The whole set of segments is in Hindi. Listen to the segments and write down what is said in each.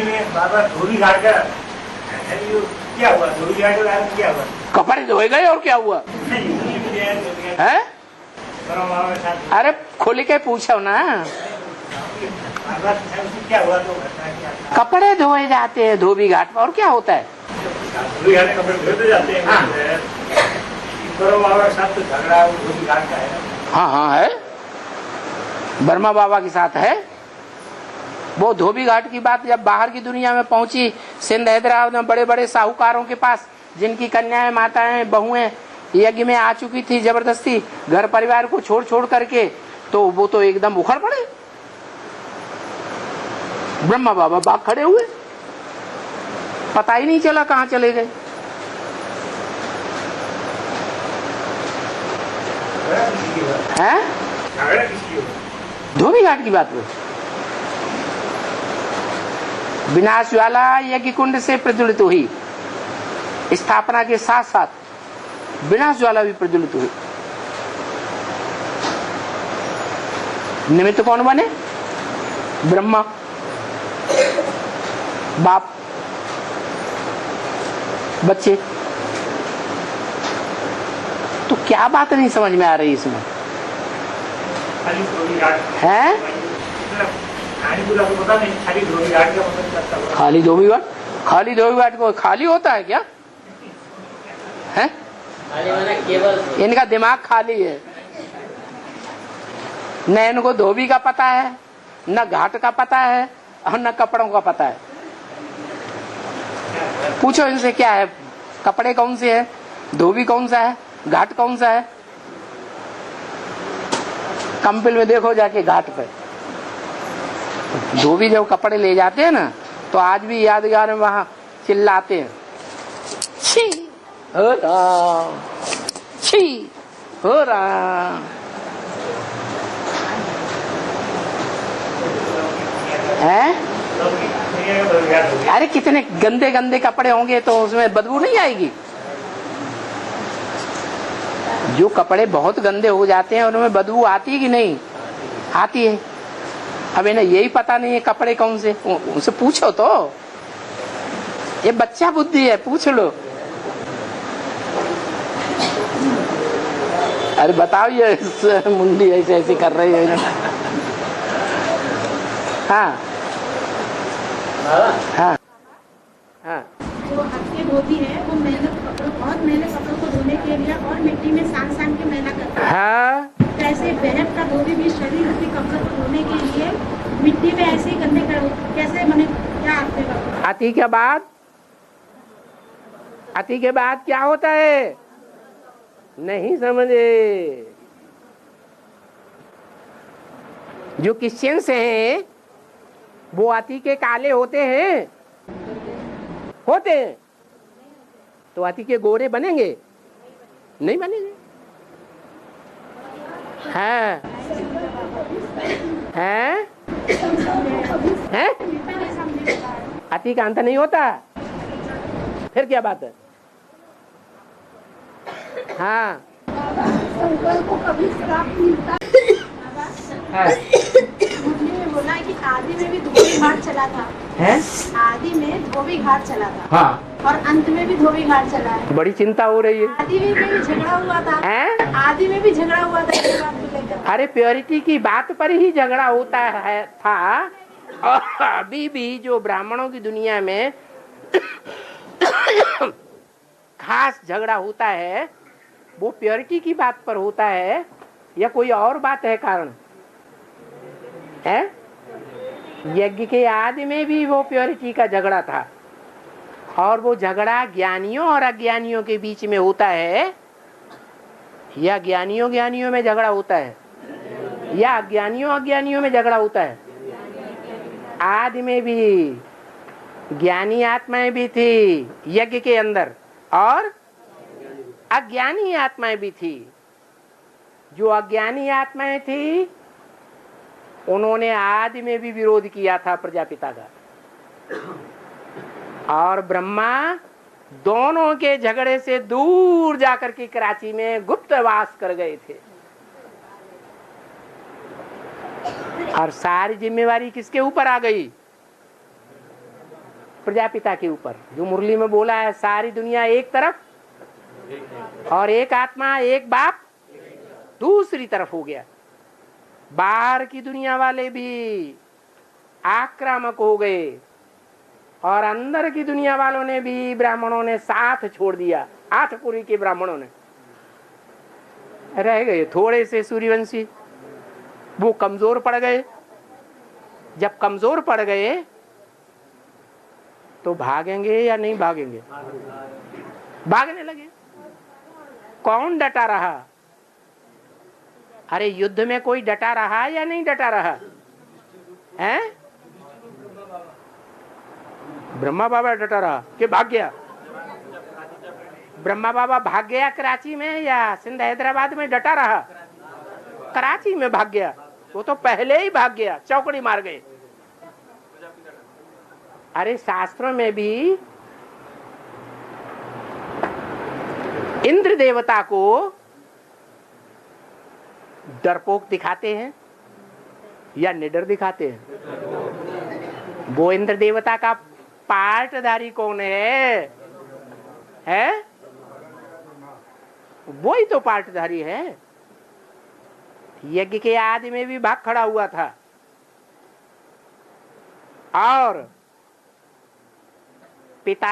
में बाबा धोबी घाट का क्या हुआ? धोबी घाट का क्या हुआ? कपड़े धोए गए और क्या हुआ है? अरे खोल के पूछो ना, क्या हुआ? तो कपड़े धोए जाते हैं धोबी घाट पर और क्या होता है? धोबी घाट में कपड़े धोते जाते हैं। बाबा के साथ तो झगड़ा धोबी घाट का है। हाँ हाँ है, ब्रह्मा बाबा के साथ है। वो धोबी घाट की बात जब बाहर की दुनिया में पहुंची, सिंध हैदराबाद में बड़े बड़े साहूकारों के पास जिनकी कन्याएं माताएं बहुएं यज्ञ में आ चुकी थी जबरदस्ती घर परिवार को छोड़ छोड़ करके, तो वो तो एकदम उखड़ पड़े। ब्रह्मा बाबा बाग खड़े हुए, पता ही नहीं चला कहां चले गए। हैं? धोबी घाट की बात में विनाश ज्वाला यज्ञ कुंड से प्रज्वलित हुई, स्थापना के साथ साथ विनाश ज्वाला भी प्रज्वलित हुई। निमित्त कौन बने? ब्रह्मा बाप बच्चे। तो क्या बात नहीं समझ में आ रही इसमें है? खाली धोबी घाट, खाली धोबी घाट को खाली होता है क्या है? इनका दिमाग खाली है, न इनको धोबी का पता है, न घाट का पता है और न कपड़ों का पता है। पूछो इनसे क्या है, कपड़े कौन से है, धोबी कौन सा है, घाट कौन सा है? कंपिल में देखो जाके घाट पे धोबी जब कपड़े ले जाते हैं ना, तो आज भी यादगार में वहां चिल्लाते हैं, छी हो राम, छी हो राम। है? अरे कितने गंदे गंदे कपड़े होंगे तो उसमें बदबू नहीं आएगी? जो कपड़े बहुत गंदे हो जाते हैं उनमें बदबू आती है कि नहीं आती है? अब इन्हें यही पता नहीं है कपड़े कौन से, उनसे पूछो तो, ये बच्चा बुद्धि है, पूछ लो। अरे बताओ ये मुंडी ऐसे ऐसे कर रही है। हाँ हाँ हाँ। जो हल्के धोबी है वो बहुत मेहनत कपड़ों को धोने के लिए और मिट्टी में सान के मैला करता है। हाँ। कैसे बहन का धोबी भी शरीर के कपड़े को धोने के लिए मिट्टी में ऐसे ही गंदे कर, कैसे मैंने क्या आपके आती के बाद, आती के बाद क्या होता है नहीं समझे? जो क्रिश्चियन हैं वो आती के काले होते हैं, होते हैं, तो आती के गोरे बनेंगे? नहीं बनेंगे। है हैं? हैं? आती का अंत नहीं होता, फिर क्या बात है? हाँ को कभी श्राप मिलता है। बोला कि आदि में भी धोबी घाट चला था है? आदि में धोबी घाट चला था। हाँ। और अंत में भी धोबी घाट चला है। बड़ी चिंता हो रही है। आदि में भी झगड़ा हुआ था। है? आदि में भी झगड़ा हुआ था इस बात को लेकर। अरे प्योरिटी की बात पर ही झगड़ा होता है था, और अभी भी जो ब्राह्मणों की दुनिया में खास झगड़ा होता है वो प्योरिटी की बात पर होता है या कोई और बात है? कारण है? यज्ञ के आदि में भी वो प्योरिटी का झगड़ा था, और वो झगड़ा ज्ञानियों और अज्ञानियों के बीच में होता है, या ज्ञानियों में झगड़ा होता है, या अज्ञानियों में झगड़ा होता है? आदि में भी ज्ञानी आत्माएं भी थी यज्ञ के अंदर, और अज्ञानी आत्माएं भी थी। जो अज्ञानी आत्माएं थी उन्होंने आदि में भी विरोध किया था प्रजापिता का, और ब्रह्मा दोनों के झगड़े से दूर जाकर के कराची में गुप्तवास कर गए थे। और सारी जिम्मेवारी किसके ऊपर आ गई? प्रजापिता के ऊपर। जो मुरली में बोला है, सारी दुनिया एक तरफ और एक आत्मा, एक बाप दूसरी तरफ हो गया। बाहर की दुनिया वाले भी आक्रामक हो गए और अंदर की दुनिया वालों ने भी, ब्राह्मणों ने साथ छोड़ दिया। 8 पुरी के ब्राह्मणों ने, रह गए थोड़े से सूर्यवंशी, वो कमजोर पड़ गए। जब कमजोर पड़ गए तो भागेंगे या नहीं भागेंगे? भागने लगे। कौन डटा रहा? अरे युद्ध में कोई डटा रहा या नहीं डटा रहा है? ब्रह्मा बाबा डटा रहा कि भाग गया? ब्रह्मा बाबा भाग गया कराची में या सिंध हैदराबाद में डटा रहा? कराची में भाग गया। वो तो पहले ही भाग गया, चौकड़ी मार गए। अरे शास्त्रों में भी इंद्र देवता को डरपोक दिखाते हैं या निडर दिखाते हैं? वो इंद्र देवता का पार्टधारी कौन है? वो ही तो पार्टधारी है। यज्ञ के आदि में भी भाग खड़ा हुआ था और पिता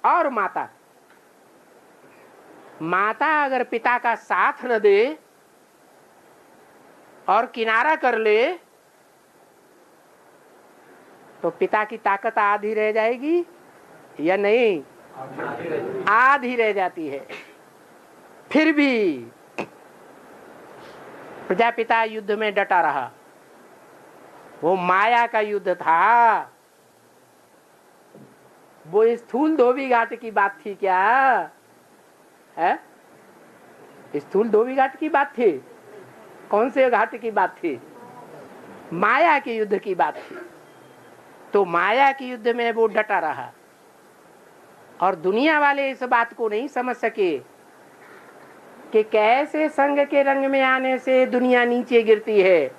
और माता, माता अगर पिता का साथ न दे और किनारा कर ले तो पिता की ताकत आधी रह जाएगी या नहीं? आधी रह जाती है। फिर भी प्रजापिता युद्ध में डटा रहा। वो माया का युद्ध था। वो स्थूल धोबी घाट की बात थी क्या है? स्थूल धोबी घाट की बात थी? कौन से घाट की बात थी? माया के युद्ध की बात थी। तो माया के युद्ध में वो डटा रहा और दुनिया वाले इस बात को नहीं समझ सके कि कैसे संग के रंग में आने से दुनिया नीचे गिरती है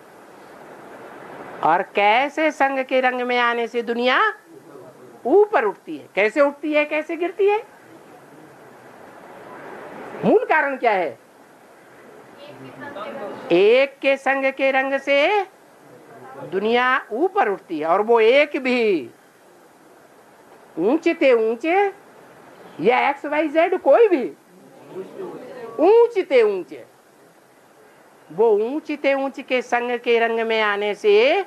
और कैसे संग के रंग में आने से दुनिया ऊपर उठती है। कैसे उठती है, कैसे गिरती है? मूल कारण क्या है? एक के संग के रंग से दुनिया ऊपर उठती है और वो एक भी ऊंचे ते ऊंचे या XYZ कोई भी ऊंचे ते ऊंचे, वो ऊंचे ते ऊंचे के संग के रंग में आने से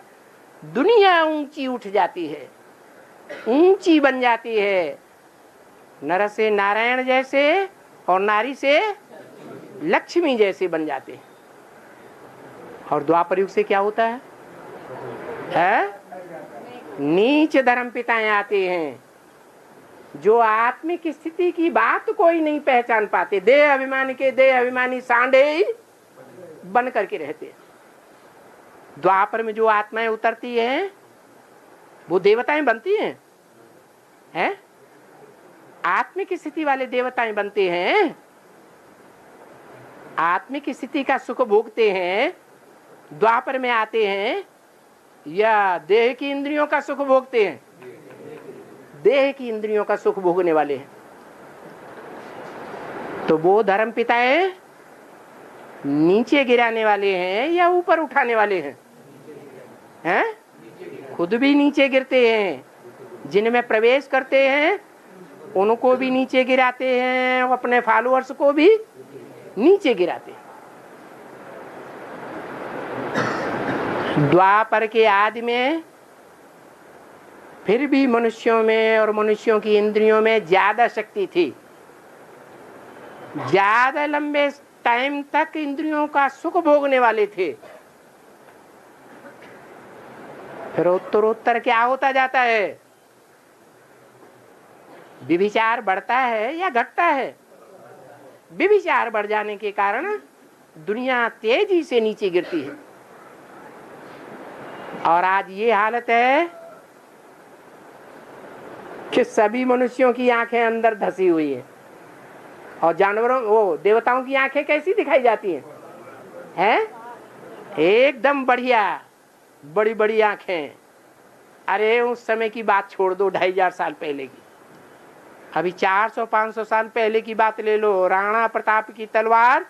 दुनिया ऊंची उठ जाती है, ऊंची बन जाती है। नर से नारायण जैसे और नारी से लक्ष्मी जैसे बन जाते हैं। और द्वापर युग से क्या होता है? नीच धर्म पिताएं आते हैं जो आत्मिक स्थिति की बात कोई नहीं पहचान पाते। देह अभिमान के देह अभिमानी सांडे ही बन करके रहते हैं। द्वापर में जो आत्माएं उतरती हैं वो देवताएं बनती हैं, आत्मिक स्थिति वाले देवताएं बनते हैं। आत्मिक स्थिति का सुख भोगते हैं, द्वापर में आते हैं या देह की इंद्रियों का सुख भोगते हैं? देह की इंद्रियों का सुख भोगने वाले हैं। तो वो धर्म पिताएं नीचे गिराने वाले हैं या ऊपर उठाने वाले हैं? खुद भी नीचे गिरते हैं, जिनमें प्रवेश करते हैं उनको भी नीचे गिराते हैं, अपने फॉलोअर्स को भी नीचे गिराते हैं। द्वापर के आदि में फिर भी मनुष्यों में और मनुष्यों की इंद्रियों में ज्यादा शक्ति थी। ज्यादा लंबे टाइम तक इंद्रियों का सुख भोगने वाले थे। फिर उत्तरोत्तर क्या होता जाता है? व्यभिचार बढ़ता है या घटता है? व्यभिचार बढ़ जाने के कारण दुनिया तेजी से नीचे गिरती है। और आज ये हालत है कि सभी मनुष्यों की आंखें अंदर धसी हुई है और जानवरों, वो देवताओं की आंखें कैसी दिखाई जाती हैं? एकदम बढ़िया, बड़ी बड़ी आंखें अरे उस समय की बात छोड़ दो, 2500 साल पहले की। अभी 400-500 साल पहले की बात ले लो। राणा प्रताप की तलवार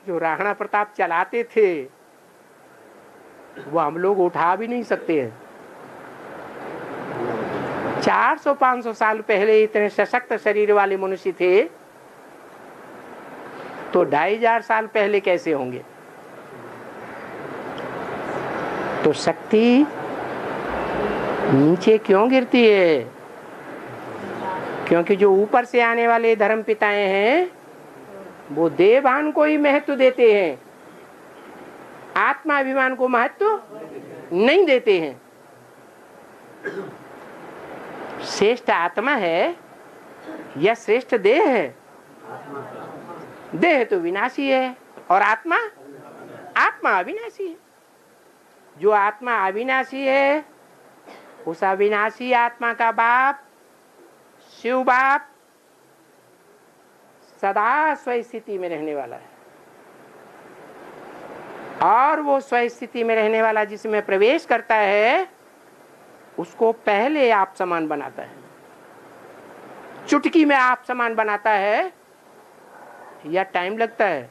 जो राणा प्रताप चलाते थे वो हम लोग उठा भी नहीं सकते हैं। 400-500 साल पहले इतने सशक्त शरीर वाले मनुष्य थे, तो 2500 साल पहले कैसे होंगे? तो शक्ति नीचे क्यों गिरती है? क्योंकि जो ऊपर से आने वाले धर्म पिताएं हैं वो देवान को ही महत्व देते हैं, आत्माभिमान को महत्व नहीं देते हैं। श्रेष्ठ आत्मा है या श्रेष्ठ देह है? देह तो विनाशी है और आत्मा अविनाशी है। जो आत्मा अविनाशी है उस अविनाशी आत्मा का बाप शिव बाप सदा स्वस्थिति में रहने वाला है, और वो स्वस्थिति में रहने वाला जिसमें प्रवेश करता है उसको पहले आप समान बनाता है। चुटकी में आप समान बनाता है या टाइम लगता है?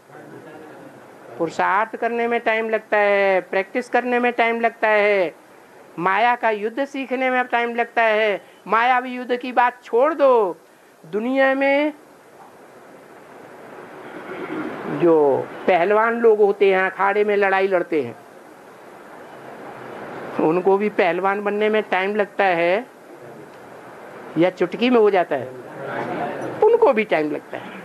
पुरुषार्थ करने में टाइम लगता है, प्रैक्टिस करने में टाइम लगता है, माया का युद्ध सीखने में टाइम लगता है। मायावी युद्ध की बात छोड़ दो, दुनिया में जो पहलवान लोग होते हैं, अखाड़े में लड़ाई लड़ते हैं, उनको भी पहलवान बनने में टाइम लगता है या चुटकी में हो जाता है? उनको भी टाइम लगता है।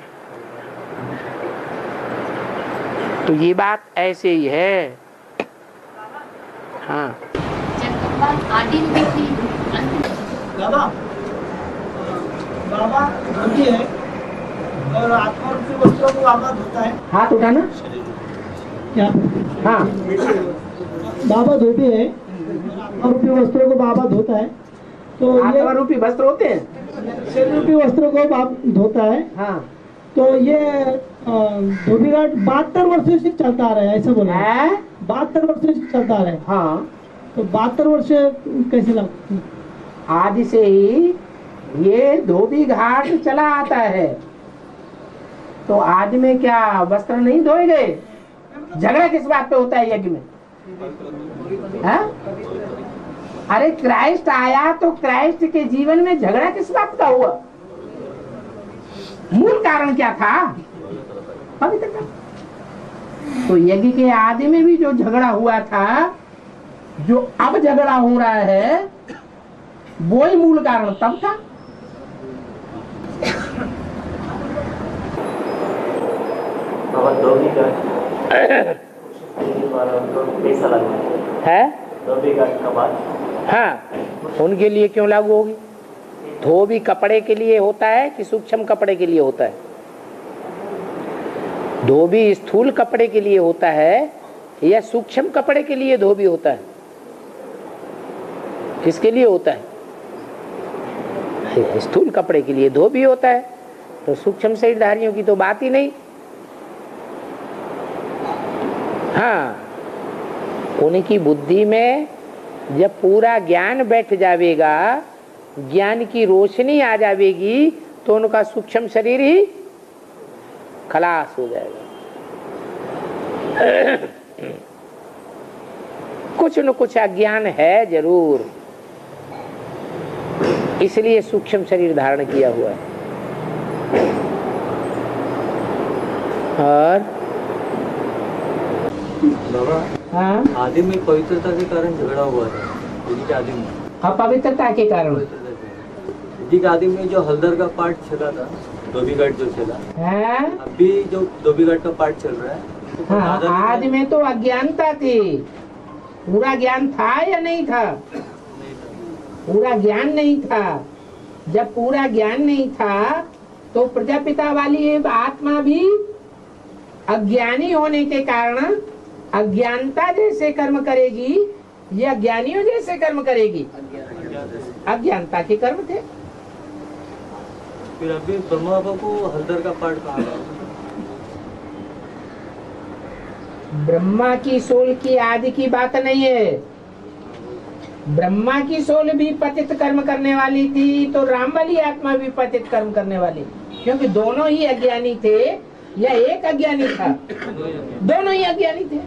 तो ये बात ऐसे ही है। हाँ बाबा बाबा धोती है और आत्मा रूपी वस्त्रों को बाबा धोता है। हाथ उठाना। क्या? हाँ, बाबा धोती है, आत्मा रूपी वस्त्रों को बाबा धोता है। तो आत्मा रूपी वस्त्र होते हैं, शरीर रूपी वस्त्रों को बाप धोता है। हाँ। तो ये धोबी घाट 72 वर्षों से चलता आ रहा है, ऐसा बोला है। 72 वर्षों से चलता आ रहा है। हाँ, तो 72 वर्ष कैसे लगा? आदि से ही ये धोबी घाट चला आता है। तो आदि में क्या वस्त्र नहीं धोए गए? झगड़ा किस बात पे होता है यज्ञ में? है? अरे क्राइस्ट आया तो क्राइस्ट के जीवन में झगड़ा किस बात का हुआ? मूल कारण क्या था? पवित्रता। तो यज्ञ के आदि में भी जो झगड़ा हुआ था, जो अब झगड़ा हो रहा है, वो ही मूल कारण तब था। है? हाँ, उनके लिए क्यों लागू होगी? धोबी कपड़े के लिए होता है कि सूक्ष्म कपड़े के लिए होता है? धोबी स्थूल कपड़े के लिए होता है या सूक्ष्म कपड़े के लिए धोबी होता है? किसके लिए होता है? स्थूल कपड़े के लिए धोबी होता है। तो सूक्ष्म शरीरधारियों की तो बात ही नहीं। हाँ, उनकी बुद्धि में जब पूरा ज्ञान बैठ जाएगा, ज्ञान की रोशनी आ जाएगी, तो उनका सूक्ष्म शरीर ही खलास हो जाएगा। कुछ न कुछ अज्ञान है जरूर, इसलिए सूक्ष्म शरीर धारण किया हुआ है। और हाँ, आदि में पवित्रता के कारण झगड़ा हुआ था। यदि के आदि में अपवित्रता के कारण। यदि के आदि में जो हल्दर का पार्ट चला था, धोबी घाट जो चला, है? अभी जो धोबी घाट का पार्ट चल रहा है, तो हाँ, आज में तो अज्ञानता थी। पूरा ज्ञान था या नहीं था? पूरा ज्ञान नहीं था। जब पूरा ज्ञान नहीं था तो प्रजापिता वाली आत्मा भी अज्ञानी होने के कारण अज्ञानता जैसे कर्म करेगी या ज्ञानियों जैसे कर्म करेगी? अज्ञानता के कर्म थे। फिर अभी ब्रह्मा बाबा को हल्दर का पार्ट कहा गया? ब्रह्मा की सोल की आदि की बात नहीं है। ब्रह्मा की सोल भी पतित कर्म करने वाली थी, तो राम वाली आत्मा भी पतित कर्म करने वाली, क्योंकि दोनों ही अज्ञानी थे या एक अज्ञानी था? दोनों ही अज्ञानी थे।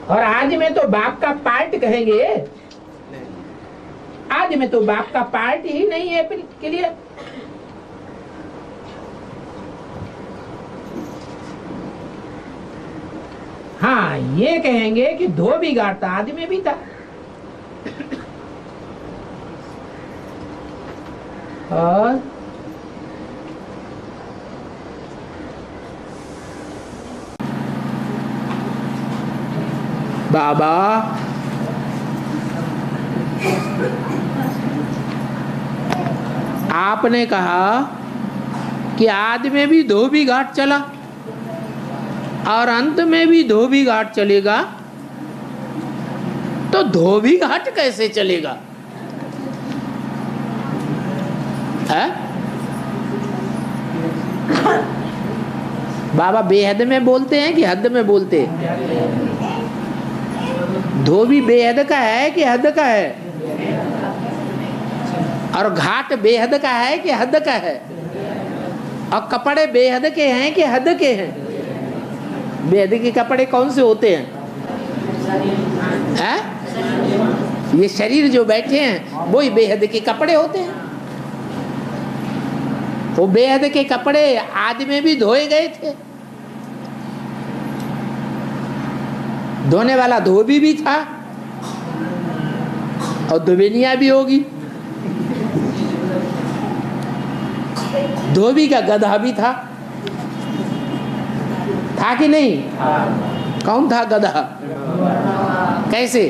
और आज में तो बाप का पार्ट कहेंगे, आज में तो बाप का पार्ट ही नहीं है क्लियर। हाँ, ये कहेंगे कि धोबी घाट था, आज में भी था। और बाबा आपने कहा कि आदि में भी धोबी घाट चला और अंत में भी धोबी घाट चलेगा, तो धोबी घाट कैसे चलेगा? है? बाबा बेहद में बोलते हैं कि हद में बोलते हैं? धोबी बेहद का है कि हद का है? और घाट बेहद का है कि हद का है? और कपड़े बेहद के हैं कि हद के हैं? बेहद के कपड़े कौन से होते हैं? ये शरीर जो बैठे हैं वही बेहद के कपड़े होते हैं। वो बेहद के कपड़े आदि में भी धोए गए थे, धोने वाला धोबी भी था और धोबिनिया भी होगी। धोबी का गधा भी था कि नहीं? कौन था गधा? कैसे?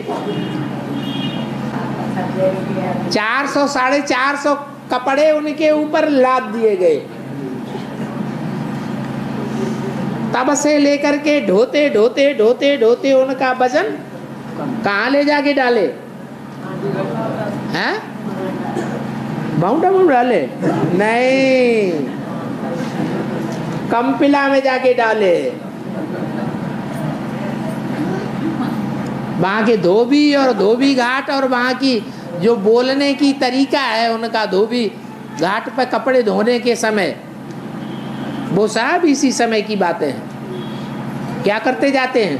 400 450 कपड़े उनके ऊपर लाद दिए गए, तब से लेकर के ढोते ढोते ढोते ढोते उनका वजन कहाँ ले जाके डाले? हैं? बाउंडा में डाले? नहीं, कंपिला में जाके डाले। वहाँ के धोबी और धोबी घाट और वहाँ की जो बोलने की तरीका है उनका, धोबी घाट पर कपड़े धोने के समय, वो सब इसी समय की बातें हैं। क्या करते जाते हैं?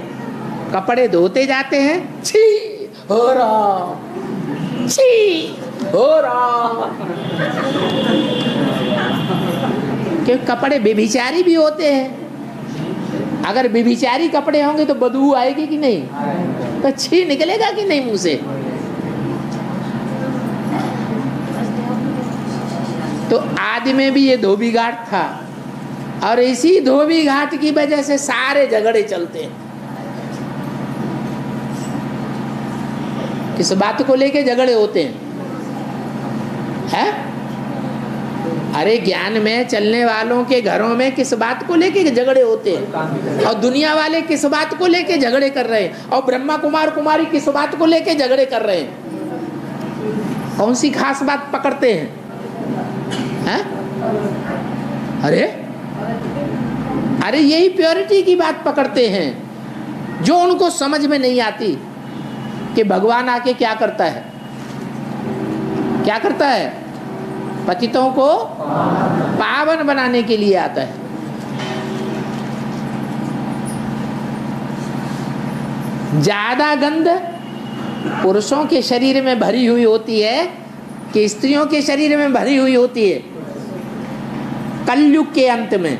कपड़े धोते जाते हैं, छी हो रहा, छी हो रहा। क्योंकि कपड़े बेभिचारी भी होते हैं। अगर बेभिचारी कपड़े होंगे तो बदबू आएगी कि नहीं? तो छी निकलेगा कि नहीं मुंह से? तो आदि में भी ये धोबी घाट था, और इसी धोबी घाट की वजह से सारे झगड़े चलते हैं। किस बात को लेके झगड़े होते हैं? अरे ज्ञान में चलने वालों के घरों में किस बात को लेके झगड़े होते हैं? और दुनिया वाले किस बात को लेके झगड़े कर रहे हैं? और ब्रह्मा कुमार कुमारी किस बात को लेके झगड़े कर रहे हैं? कौन सी खास बात पकड़ते हैं? अरे यही प्योरिटी की बात पकड़ते हैं, जो उनको समझ में नहीं आती कि भगवान आके क्या करता है। क्या करता है? पतितों को पावन बनाने के लिए आता है। ज्यादा गंध पुरुषों के शरीर में भरी हुई होती है कि स्त्रियों के शरीर में भरी हुई होती है? कलयुग के अंत में,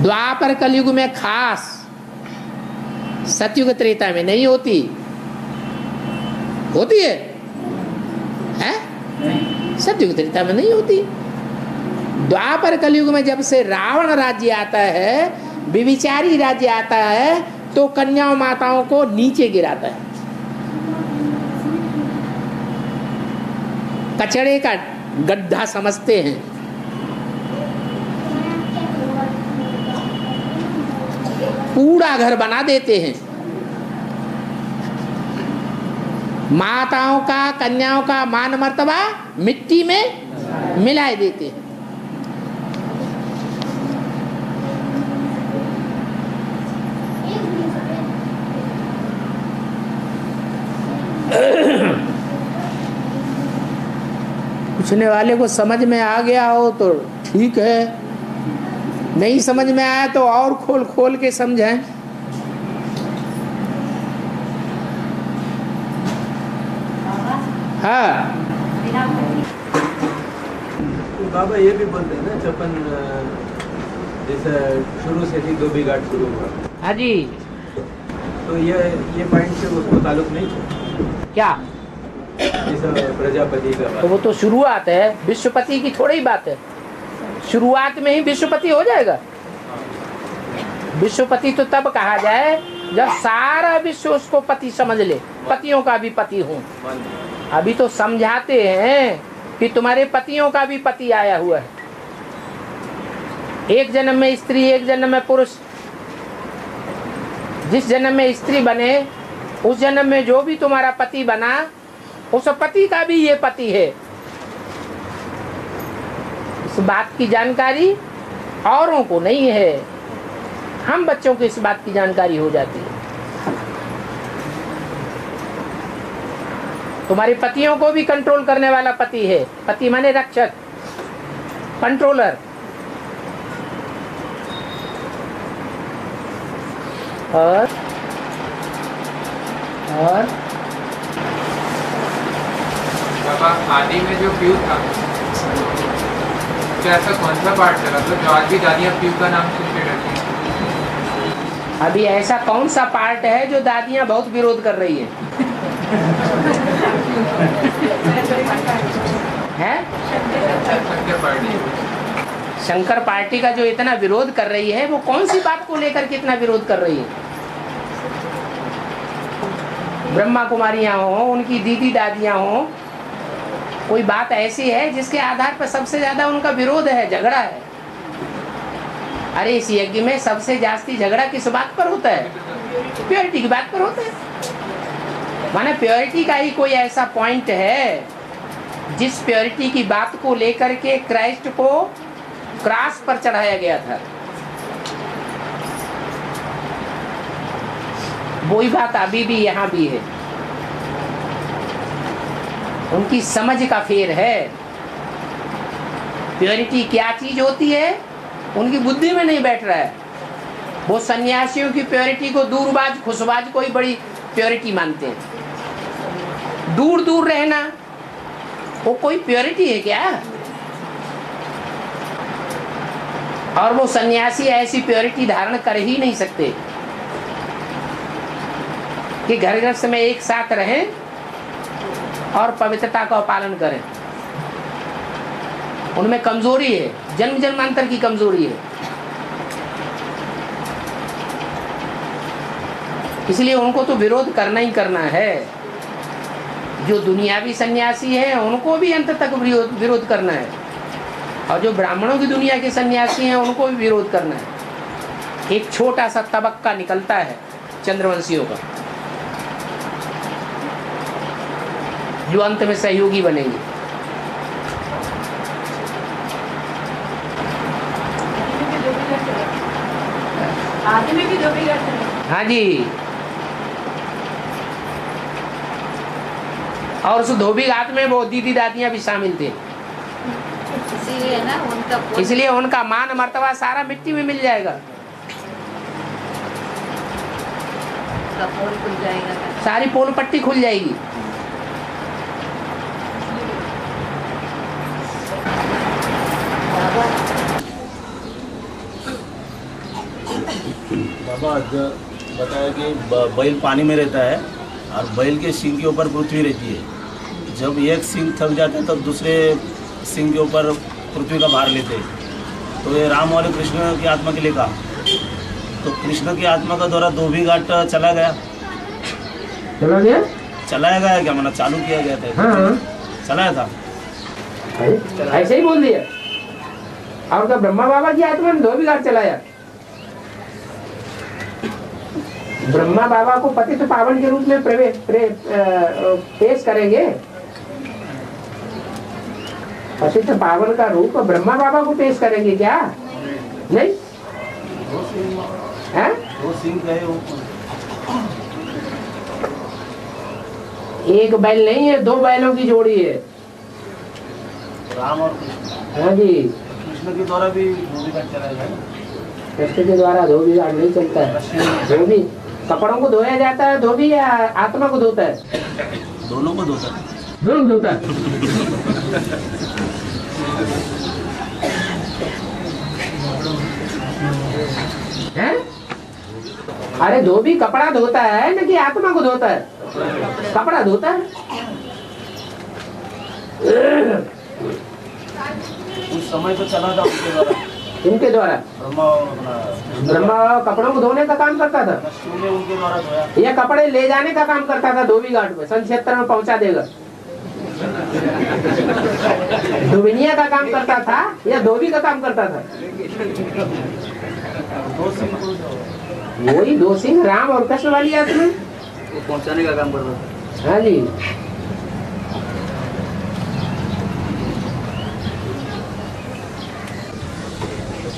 द्वापर कलयुग में खास, सतयुग त्रेता में नहीं होती। होती है? सतयुग त्रेता में नहीं होती। द्वापर कलयुग में जब से रावण राज्य आता है, व्यभिचारी राज्य आता है, तो कन्याओं माताओं को नीचे गिराता है। कचड़े का गड्ढा समझते हैं। पूरा घर बना देते हैं, माताओं का, कन्याओं का मान मर्तबा मिट्टी में मिलाए देते हैं। पूछने वाले को समझ में आ गया हो तो ठीक है, नहीं समझ में आया तो और खोल खोल के समझें। हाँ, तो बाबा ये भी बोलते हैं ना चपन जैसे शुरू से ही धोबी घाट शुरू हुआ, हाँ जी। तो ये पॉइंट से उसको ताल्लुक नहीं था क्या? जैसा प्रजापति का तो वो तो शुरुआत है, विश्वपति की थोड़ी ही बात है। शुरुआत में ही विश्वपति हो जाएगा। विश्वपति तो तब कहा जाए जब सारा विश्व उसको पति समझ ले, पतियों का भी पति हूँ। अभी तो समझाते हैं कि तुम्हारे पतियों का भी पति आया हुआ है। एक जन्म में स्त्री, एक जन्म में पुरुष। जिस जन्म में स्त्री बने उस जन्म में जो भी तुम्हारा पति बना उस पति का भी ये पति है। इस बात की जानकारी औरों को नहीं है, हम बच्चों को इस बात की जानकारी हो जाती है। तुम्हारे पतियों को भी कंट्रोल करने वाला पति है। पति माने रक्षक, कंट्रोलर। और बाबा आदि में जो पीयू था, तो ऐसा कौन सा पार्ट चला था जो आज भी दादियाँ पीयू का नाम सुनते रहती हैं? अभी ऐसा कौन सा पार्ट है जो दादियाँ बहुत विरोध कर रही है? हैं? शंकर पार्टी। शंकर पार्टी का जो इतना विरोध कर रही है वो कौन सी बात को लेकर के इतना विरोध कर रही है? ब्रह्मा कुमारियां हो, उनकी दीदी दादियां हो, कोई बात ऐसी है जिसके आधार पर सबसे ज्यादा उनका विरोध है, झगड़ा है। अरे इस यज्ञ में सबसे जास्ती झगड़ा किस बात पर होता है? प्योरिटी की बात पर होता है। माने प्योरिटी का ही कोई ऐसा पॉइंट है जिस प्योरिटी की बात को लेकर के क्राइस्ट को क्रॉस पर चढ़ाया गया था। वही बात अभी भी यहाँ भी है। उनकी समझ का फेर है। प्योरिटी क्या चीज होती है उनकी बुद्धि में नहीं बैठ रहा है। वो सन्यासियों की प्योरिटी को दूरबाज खुशबाज को ही बड़ी प्योरिटी मानते हैं। दूर दूर रहना वो कोई प्योरिटी है क्या? और वो सन्यासी ऐसी प्योरिटी धारण कर ही नहीं सकते कि घर गृहस्थ में एक साथ रहें और पवित्रता का पालन करें। उनमें कमजोरी है, जन्म जन्मांतर की कमजोरी है। इसलिए उनको तो विरोध करना ही करना है। जो दुनियावी सन्यासी हैं उनको भी अंत तक विरोध करना है, और जो ब्राह्मणों की दुनिया के सन्यासी हैं उनको भी विरोध करना है। एक छोटा सा तबक्का निकलता है चंद्रवंशियों का, जो अंत में सहयोगी बनेंगे। आदमी भी धोबी घाट चले। हाँ जी। और उस धोबी घाट में वो दीदी दादियां भी शामिल थे। इसीलिए ना उनका इसलिए उनका मान मर्तबा सारा मिट्टी में मिल जाएगा। पोल खुल जाएगा। सारी पोल पट्टी खुल जाएगी। बाबा बताया कि बैल पानी में रहता है और बैल के सींग के ऊपर पृथ्वी रहती है। जब एक सींग थक जाता है तब दूसरे सींग के ऊपर पृथ्वी का भार लेते हैं। तो ये राम वाले कृष्ण की आत्मा के लिए कहा, तो कृष्ण की आत्मा का द्वारा धोबी घाट चला गया। चलाया गया क्या, माना चालू किया गया था? हाँ। चलाया था, ऐसे ही बोल दिया। और क्या ब्रह्मा बाबा की आत्मा ने धोबी घाट चलाया? ब्रह्मा बाबा को पतित पावन के रूप में पेश करेंगे। पतित पावन का रूप ब्रह्मा बाबा को पेश करेंगे क्या? नहीं है? एक बैल नहीं है, 2 बैलों की जोड़ी है। राम और कृष्ण। हाँ जी, कृष्ण के द्वारा भी धोबी घाट चलाया जाए। कृष्ण के द्वारा धोबी घाट नहीं चलता है। धोबी कपड़ों को धोया जाता है, धोबी या आत्मा को धोता है? दोनों को धोता है। दोनों धोता है? अरे धोबी कपड़ा धोता है ना कि आत्मा को धोता है? कपड़ा धोता है। उस समय तो चला था उनके द्वारा। इनके द्वारा ब्रह्मा कपड़ों को धोने का काम करता था। उनके द्वारा धोया। ये कपड़े ले जाने का काम करता था धोबी घाट में, सन 76 में पहुंचा देगा। धोबिनिया का काम करता था या धोबी का काम करता था? वही 2 सिंह, राम और कृष्ण वाली आत्मा वो पहुंचाने का काम करता था। हाँ जी।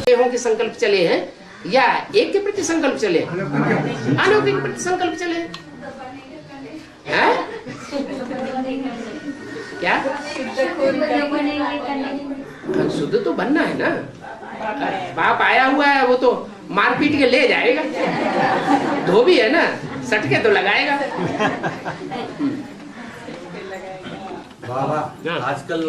देहों के संकल्प चले हैं या एक के प्रति संकल्प चले? अलौकिक प्रति संकल्प चले हैं? क्या शुद्ध तो बनना है ना। बाप आया हुआ है, वो तो मारपीट के ले जाएगा। धोबी है ना, सटके तो लगाएगा। बाबा आजकल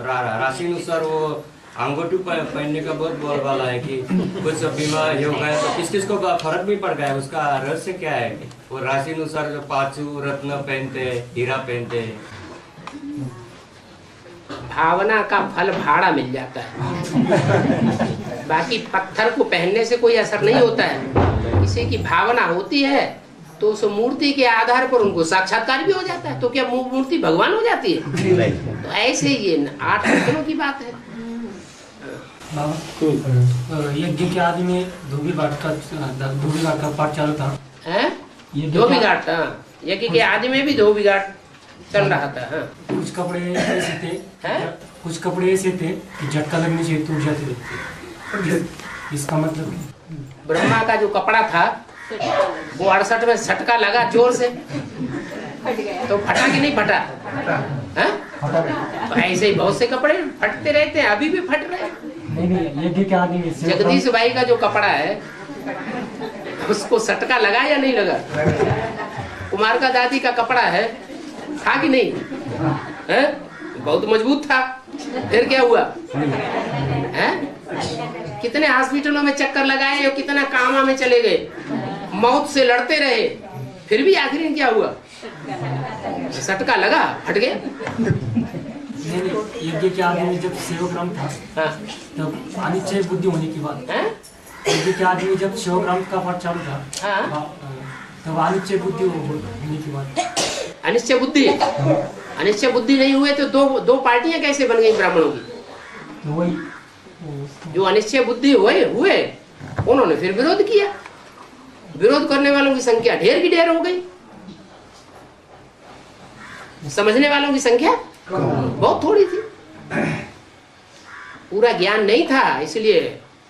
राशि अनुसार वो अंगूठी पहनने का बहुत बोलबाला है कि कुछ बीमार हो गया तो किस किस को फर्क भी पड़ गया है। उसका रहस्य क्या है? वो राशि अनुसार जो 5 रत्न पहनते, हीरा पहनते। भावना का फल भाड़ा मिल जाता है। बाकी पत्थर को पहनने से कोई असर नहीं होता है। किसी की भावना होती है तो उस मूर्ति के आधार पर उनको साक्षात्कार भी हो जाता है। तो क्या मूर्ति भगवान हो जाती है? तो ऐसे ये 8 रत्नों की बात है। यज्ञ के आदि में धोबी घाट का पाठ चालू था। धोबी घाट, यज्ञ के आदि में भी धोबी घाट चल रहा था। कुछ कपड़े ऐसे थे, कुछ कपड़े ऐसे थे कि झटका लगने से टूट जाते थे। इसका मतलब ब्रह्मा का जो कपड़ा था वो 68 में झटका लगा जोर से तो फटा कि नहीं फटा? तो ऐसे ही बहुत से कपड़े फटते रहते हैं, अभी भी फट रहे हैं। यज्ञ के आदि में जगदीश भाई का जो कपड़ा है उसको सटका लगा या नहीं लगा? कुमार का दादी का कपड़ा है, था कि नहीं है? बहुत मजबूत था। फिर क्या हुआ है? कितने हॉस्पिटलों में चक्कर लगाए और कितना कामा में चले गए, मौत से लड़ते रहे, फिर भी आखिर में क्या हुआ? सटका लगा, फट गए। यज्ञ के आदि में जब सेवग्राम था तब अनिश्चय बुद्धि होने की बात। यज्ञ के आदि में जब सेवग्राम का पाठ चालू था तब अनिश्चय बुद्धि होने की बात। अनिश्चय बुद्धि, अनिश्चय बुद्धि नहीं हुए तो दो पार्टियां कैसे बन गई ब्राह्मणों की? तो वही जो अनिश्चय बुद्धि हुए उन्होंने फिर विरोध किया। विरोध करने वालों की संख्या ढेर की ढेर हो गई, समझने वालों की संख्या बहुत थोड़ी थी। पूरा ज्ञान नहीं था, इसलिए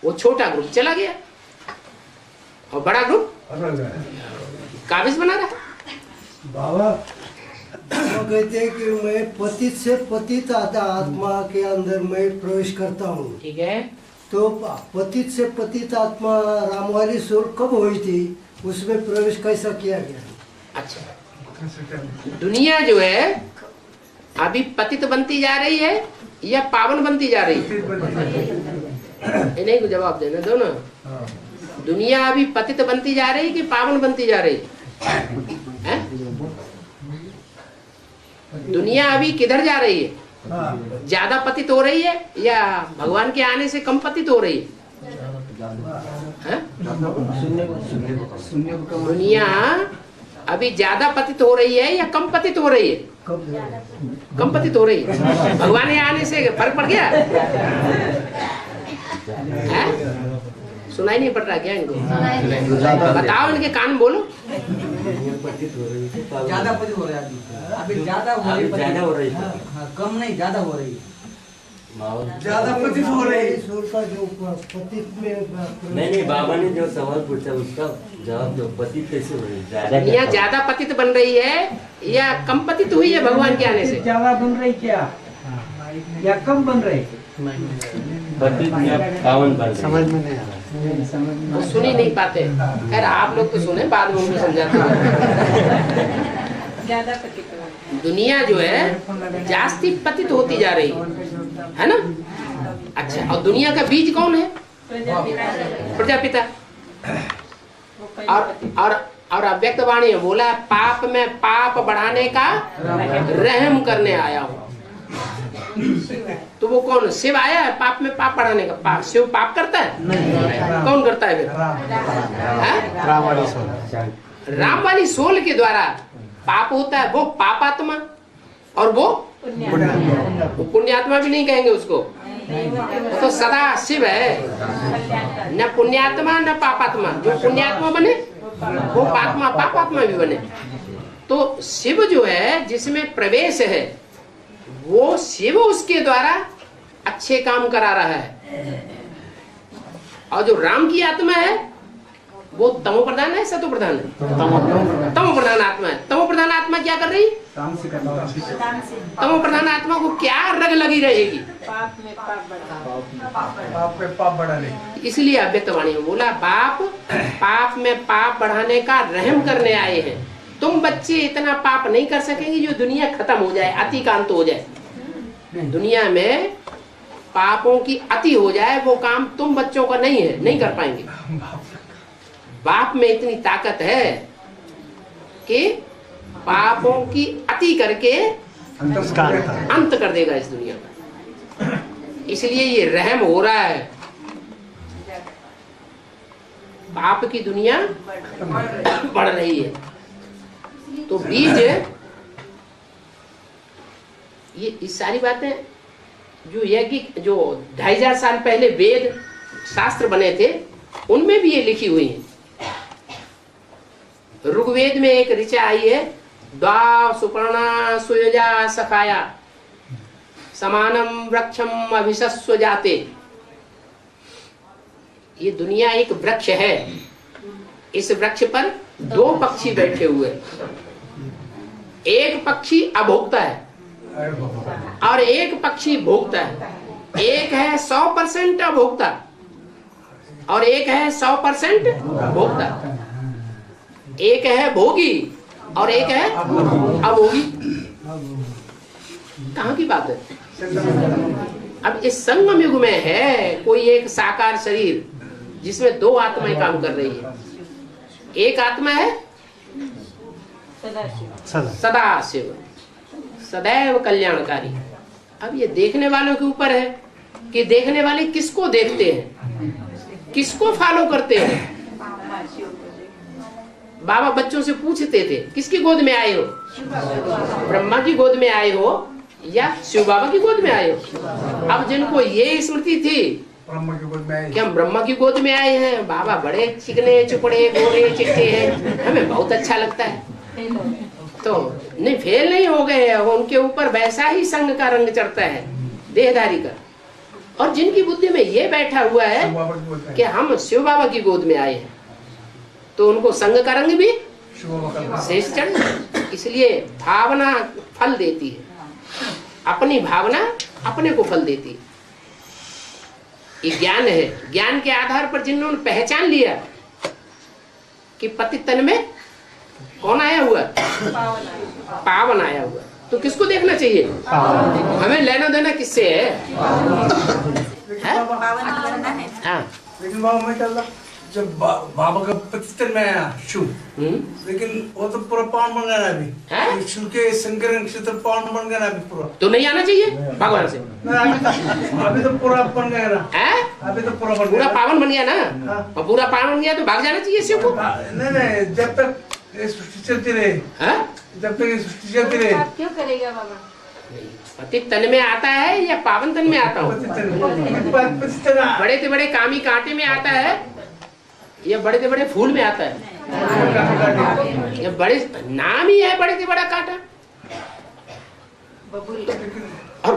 वो छोटा ग्रुप चला गया और बड़ा ग्रुप काबिज बना रहा। बाबा वो कहते हैं कि मैं पतित से पतित आत्मा के अंदर मैं प्रवेश करता हूँ। ठीक है, तो पतित से पतित आत्मा राम वाली सुर कब हुई थी, उसमें प्रवेश कैसा किया गया? अच्छा, दुनिया जो है अभी पतित बनती जा रही है या पावन बनती जा रही है? इन्हीं को जवाब देना दो ना। दुनिया अभी पतित बनती जा रही है कि पावन बनती जा रही है? दुनिया अभी किधर जा रही है? ज्यादा पतित हो रही है या भगवान के आने से कम पतित हो रही है? दुनिया अभी ज्यादा पतित हो रही है या कम पतित हो रही है? कम पतित हो रही है। भगवान के आने से फर्क पड़ गया है? सुनाई नहीं पड़ रहा क्या इनको? बताओ, इनके कान बोलो। ज्यादा पतित हो रहा है अभी ज्यादा हो रही है। कम नहीं, ज्यादा हो रही है। ज्यादा पतित हो रही है। जो पतित में नहीं, बाबा ने जो सवाल पूछा उसका जवाब दो। पतित कैसे हो रही है? दुनिया ज्यादा पतित बन रही है या कम पतित हुई है भगवान के आने से? ज्यादा बन रही क्या या कम बन रही? पतित या पावन बन रही। समझ में नहीं आ रहा। वो सुन ही नहीं पाते। खैर आप लोग तो सुने, बाद में उनको समझाते हैं। दुनिया जो है जास्ती पतित होती जा रही है ना। अच्छा, और दुनिया का बीज कौन है? प्रजापिता। और अव्यक्त वाणी बोला, पाप में पाप बढ़ाने का रहम करने आया हूँ। तो वो कौन? शिव आया है पाप में पाप बढ़ाने का? पाप शिव पाप करता है? कौन करता है फिर? राम वाली सोल के द्वारा पाप होता है। वो पापात्मा और वो पुण्यात्मा भी नहीं कहेंगे उसको। तो सदा शिव है, न पुण्यात्मा न पापात्मा। जो पुण्यात्मा बने वो पापात्मा भी बने। तो शिव जो है जिसमें प्रवेश है, वो शिव उसके द्वारा अच्छे काम करा रहा है। और जो राम की आत्मा है वो तमो प्रधान है, सतो प्रधान है? तमो प्रधान आत्मा है। तमो प्रधान आत्मा क्या कर रही? तमो प्रधान आत्मा को क्या रग लगी रहेगी? पाप में पाप बढ़ाने। इसलिए अव्यक्त वाणी में बोला, पाप में पाप बढ़ाने का रहम करने आए हैं। तुम बच्चे इतना पाप नहीं कर सकेंगे जो दुनिया खत्म हो जाए, अतिकांत हो जाए। दुनिया में पापों की अति हो जाए, वो काम तुम बच्चों का नहीं है, नहीं कर पाएंगे। बाप में इतनी ताकत है कि पापों की अति करके अंत कर देगा इस दुनिया में। इसलिए ये रहम हो रहा है। पाप की दुनिया बढ़ रही है। तो बीज ये सारी बातें जो यज्ञ जो 2500 साल पहले वेद शास्त्र बने थे उनमें भी ये लिखी हुई है। ऋग्वेद में एक ऋचा आई है, द्वा सुपर्णा सुयजा सखाया समानम वृक्षम अभिशस्व जाते। ये दुनिया एक वृक्ष है। इस वृक्ष पर 2 पक्षी बैठे हुए। एक पक्षी अभोक्ता है और एक पक्षी भोक्ता है। एक है 100% अभोक्ता और एक है 100% भोक्ता। एक है भोगी और एक है अभोगी। कहाँ की बात है? अब इस संगम युग में है कोई एक साकार शरीर जिसमें 2 आत्माएं काम कर रही है। एक आत्मा है सदा शिव, सदैव कल्याणकारी। अब ये देखने वालों के ऊपर है कि देखने वाले किसको देखते हैं, किसको फॉलो करते हैं। बाबा बच्चों से पूछते थे, किसकी गोद में आए हो? ब्रह्मा की गोद में आए हो या शिव बाबा की गोद में आए हो? अब जिनको ये स्मृति थी कि हम ब्रह्मा की गोद में आए हैं, बाबा बड़े चिकने चुपड़े गोरे चिट्टे हैं, हमें बहुत अच्छा लगता है, तो नहीं फेल नहीं हो गए। उनके ऊपर वैसा ही संग का रंग चढ़ता है, देहधारी का। और जिनकी बुद्धि में ये बैठा हुआ है कि हम शिव बाबा की गोद में आए हैं, तो उनको संग का रंग भी शेष चढ़। इसलिए भावना फल देती है, अपनी भावना अपने को फल देती है। ये ज्ञान है। ज्ञान के आधार पर जिन्होंने पहचान लिया कि पति तन में कौन आया हुआ? पावन आया हुआ। तो किसको देखना चाहिए? हमें लेना देना किससे है? हाँ, लेकिन बाबा मैं चल रहा जब बाबा का पतितन में आया शिव, लेकिन वो तो पूरा पावन बन गया अभी। शिव के शंकर नक्षत्र पावन बन गया अभी पूरा। तो नहीं आना चाहिए भगवान से? अभी तो पूरा बन गया ना। अभी तो पूरा पावन बन गया ना। और पूरा पावन बन गया तो भाग जाना चाहिए शिव को? नहीं, जब तक ये सृष्टि चलती रहे, जब तक ये सृष्टि चलती रहे। क्यों करेगा बाबा? पतित तन में आता है या पावन तन में आता हूँ? बड़े से बड़े कामी कांटे में आता है ये बड़े से बड़े फूल में आता है। ये बड़े नाम ही है बड़े से बड़ा कांटा। और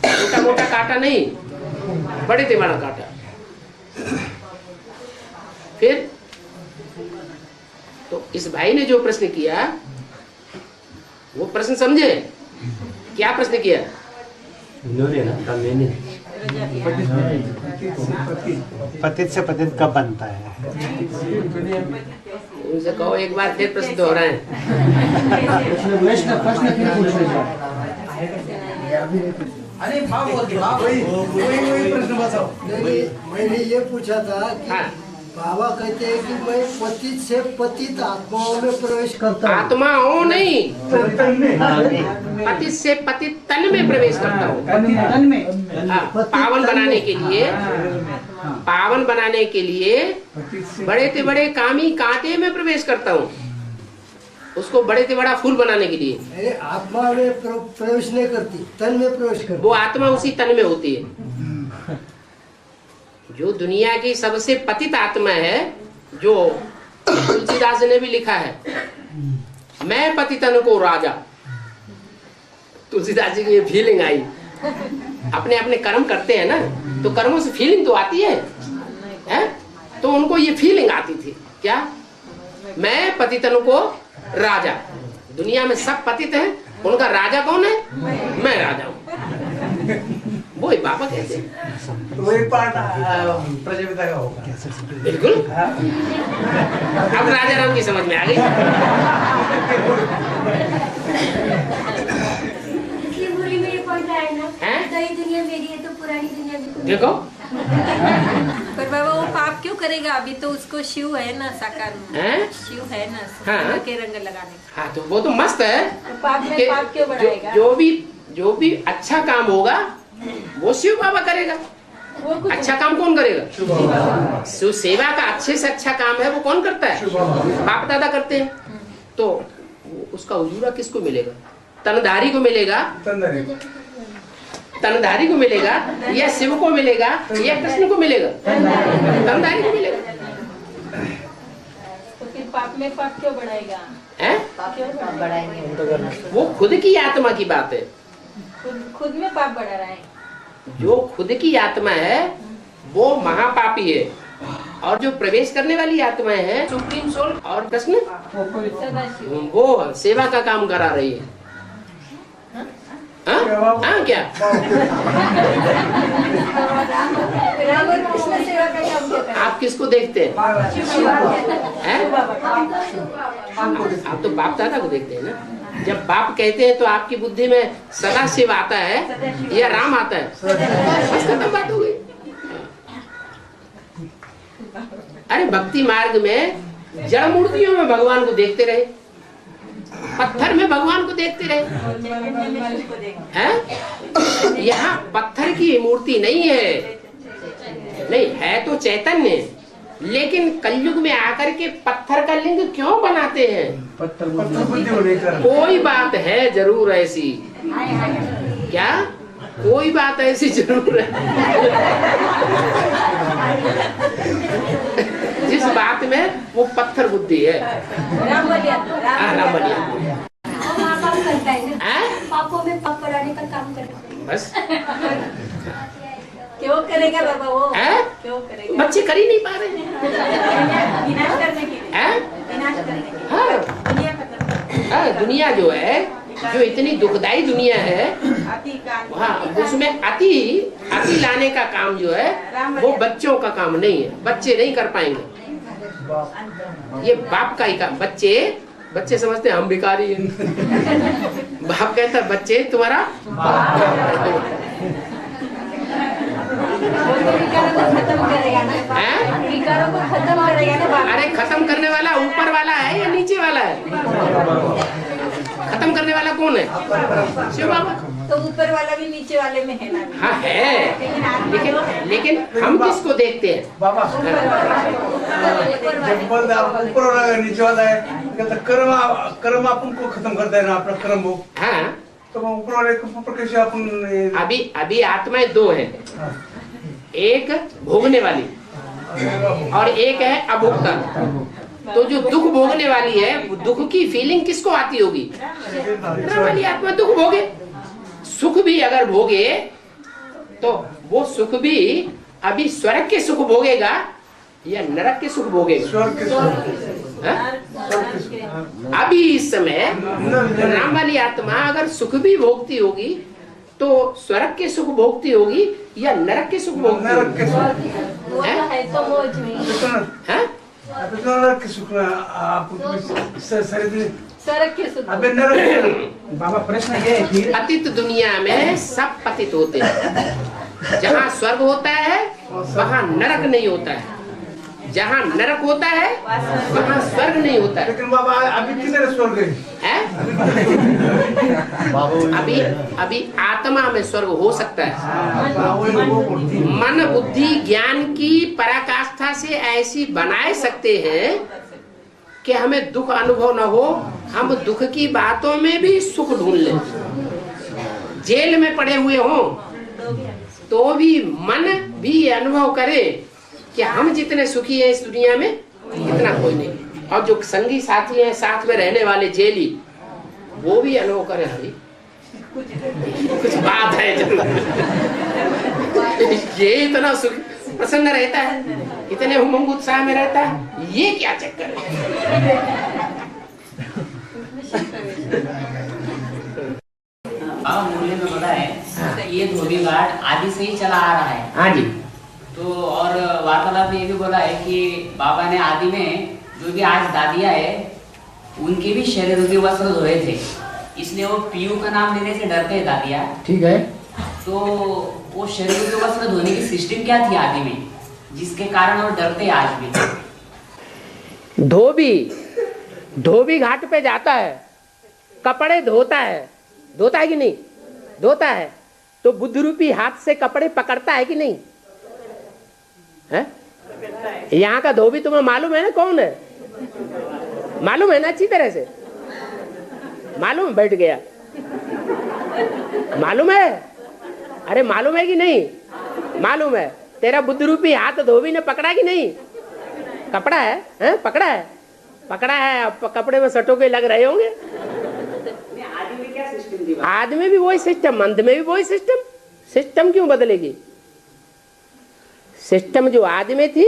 छोटा मोटा कांटा नहीं, बड़े से बड़ा कांटा। फिर तो इस भाई ने जो प्रश्न किया वो प्रश्न समझे? क्या प्रश्न किया? पतित से पतित कब बनता है? उनसे कहो एक बार फिर प्रश्न दोहराएं। अरे वही प्रश्न बताओ। मैंने ये पूछा था कि बाबा कहते हैं कि मैं पतित से पतित आत्माओं में प्रवेश करता हूँ। आत्माओं नहीं, पतित से पतित तन में प्रवेश करता हूँ। तन में पावन बनाने के लिए, पावन बनाने के लिए बड़े से बड़े कामी कांटे में प्रवेश करता हूँ, उसको बड़े से बड़ा फूल बनाने के लिए। आत्मा में प्रवेश नहीं करती, तन में प्रवेश करती। वो आत्मा उसी तन में होती है। जो दुनिया की सबसे पतित आत्मा है, जो तुलसीदास ने भी लिखा है, मैं पतितन को राजा। तुलसीदास जी की ये फीलिंग आई। अपने अपने कर्म करते हैं ना, तो कर्मों से फीलिंग तो आती है? तो उनको ये फीलिंग आती थी क्या? मैं पतितन को राजा। दुनिया में सब पतित हैं, उनका राजा कौन है? मैं राजा हूँ। वो ही बाबा कहते हैं। वही पार्ट प्रजापिता का होगा। बिल्कुल। अब राजा राम की समझ में आ गई। मूवी में ये पॉइंट आया ना, नई दुनिया मेरी है तो पुरानी दुनिया भी। देखो पर बाबा वो पाप क्यों करेगा? अभी तो उसको शिव है ना साकार में, शिव है ना सोने के रंग लगाने। हाँ तो वो तो मस्त है। तो पाप में पाप क्यों बढ़ाएगा? जो भी अच्छा काम होगा वो शिव बाबा करेगा। अच्छा काम कौन करेगा? शिव सेवा का अच्छे से अच्छा काम है वो कौन करता है? बाप दादा करते हैं। तो उसका उजूरा किसको मिलेगा? तनधारी को मिलेगा, तनधारी को मिलेगा, या शिव को मिलेगा, या कृष्ण को मिलेगा? तनधारी को मिलेगा। तो फिर पाप में पाप क्यों बढ़ाएगा? क्यों बढ़ाएंगे? वो खुद की आत्मा की बात है। खुद में पाप बढ़ा रहा है। जो खुद की आत्मा है वो महापापी है, और जो प्रवेश करने वाली आत्माएं हैं सुप्रीम सोल और कृष्ण, वो सेवा का काम करा रही है। हाँ क्या? राम और कृष्ण सेवा का काम क्या? आप किसको देखते हैं? आप तो बाप दादा को देखते हैं ना। जब बाप कहते हैं तो आपकी बुद्धि में सदा शिव आता है या राम आता है? बस खत्म बात हो गई। अरे भक्ति मार्ग में जड़ मूर्तियों में भगवान को देखते रहे, पत्थर में भगवान को देखते रहे हैं। यहाँ पत्थर की मूर्ति नहीं है, नहीं है तो चैतन्य, लेकिन कलयुग में आकर के पत्थर का लिंग क्यों बनाते हैं? कोई बात है जरूर ऐसी। क्या कोई बात ऐसी जरूर है जिस बात में वो पत्थर बुद्धि है। राम बलिया पाप करता है ना, पापों में पाप बढ़ाने का काम करता है। बस क्यों करेगा बाबा वो? क्यों करेगा? बच्चे कर ही नहीं पा रहे हैं। विनाश करने के लिए, विनाश करने के लिए। हाँ, दुनिया जो है, जो इतनी दुखदाई दुनिया है, हाँ उसमें अति लाने का काम जो है वो बच्चों का काम नहीं है। बच्चे नहीं कर पाएंगे, ये बाप का ही काम। बच्चे समझते हैं हम भिखारी हैं। बाप कहता है बच्चे तुम्हारा अरे खत्म करने वाला ऊपर वाला है या नीचे वाला है? खत्म करने वाला कौन है? शिव बाबा। तो ऊपर वाला भी नीचे वाले में है ना? हाँ है, लेकिन हम किसको देखते हैं? बाबा ऊपर वाला नीचे वाला है, कर्म अपन को खत्म करता है ना, अपना कर्म वो। हाँ तो ऊपर वाले के ऊपर कैसे अपन अभी आत्माएं दो है, एक भोगने वाली और एक है अभोक्ता। तो जो दुख भोगने वाली है, दुख की फीलिंग किसको आती होगी? वाली आत्मा दुख भोगे। सुख भी अगर भोगे तो वो सुख भी अभी स्वर्ग के सुख भोगेगा या नरक के सुख भोगेगा? अभी इस समय राम वाली आत्मा अगर सुख भी भोगती होगी तो स्वर्ग के सुख भोगती होगी या नरक के सुख भोगती होगी? बाबा प्रश्न ये है कि पतित दुनिया में सब पतित होते हैं। जहाँ स्वर्ग होता है वहाँ नरक नहीं होता है, जहाँ नरक होता है वहाँ स्वर्ग नहीं होता है। लेकिन बाबा अभी किधर स्वर्ग है? अभी आत्मा में स्वर्ग हो सकता है। मन बुद्धि ज्ञान की पराकाष्ठा से ऐसी बनाए सकते हैं कि हमें दुख अनुभव न हो, हम दुख की बातों में भी सुख ढूंढ लें। जेल में पड़े हुए हों तो भी मन भी ये अनुभव करे कि हम जितने सुखी हैं इस दुनिया में इतना कोई नहीं। और जो संगी साथी हैं साथ में रहने वाले जेली, वो भी अनुभव करे हरी कुछ बात है जरूर। ये इतना सुख प्रसन्न रहता है, इतने उमंग उत्साह में रहता है, ये क्या चक्कर है? मूल्य में बोला है ये धोबी घाट आदि से ही चला आ रहा है। हाँ जी। तो और वार्तालाप में ये भी बोला है कि बाबा ने आदि में जो भी आज दादियाँ है उनके भी शरीर रूपी वस्त्र धोए थे, इसलिए वो पीयू का नाम लेने से डरते हैं दादियाँ। ठीक है। तो वो शरीर रूपी वस्त्र धोने की सिस्टम क्या थी आदि में, जिसके कारण वो डरते हैं आज भी? धोबी घाट पे जाता है, कपड़े धोता है कि नहीं? धोता है तो बुद्ध रूपी हाथ से कपड़े पकड़ता है कि नहीं? है? यहाँ का धोबी तुम्हें मालूम है ना कौन है? मालूम है ना अच्छी तरह से? मालूम? बैठ गया। मालूम है? अरे मालूम है कि नहीं? मालूम है। तेरा बुद्ध रूपी हाथ धोबी ने पकड़ा कि नहीं? कपड़ा है, है? पकड़ा है, पकड़ा है। अब कपड़े में सटो के लग रहे होंगे। आदि में भी वही सिस्टम, अंत में भी वही सिस्टम। सिस्टम क्यों बदलेगी? सिस्टम जो आदि में थी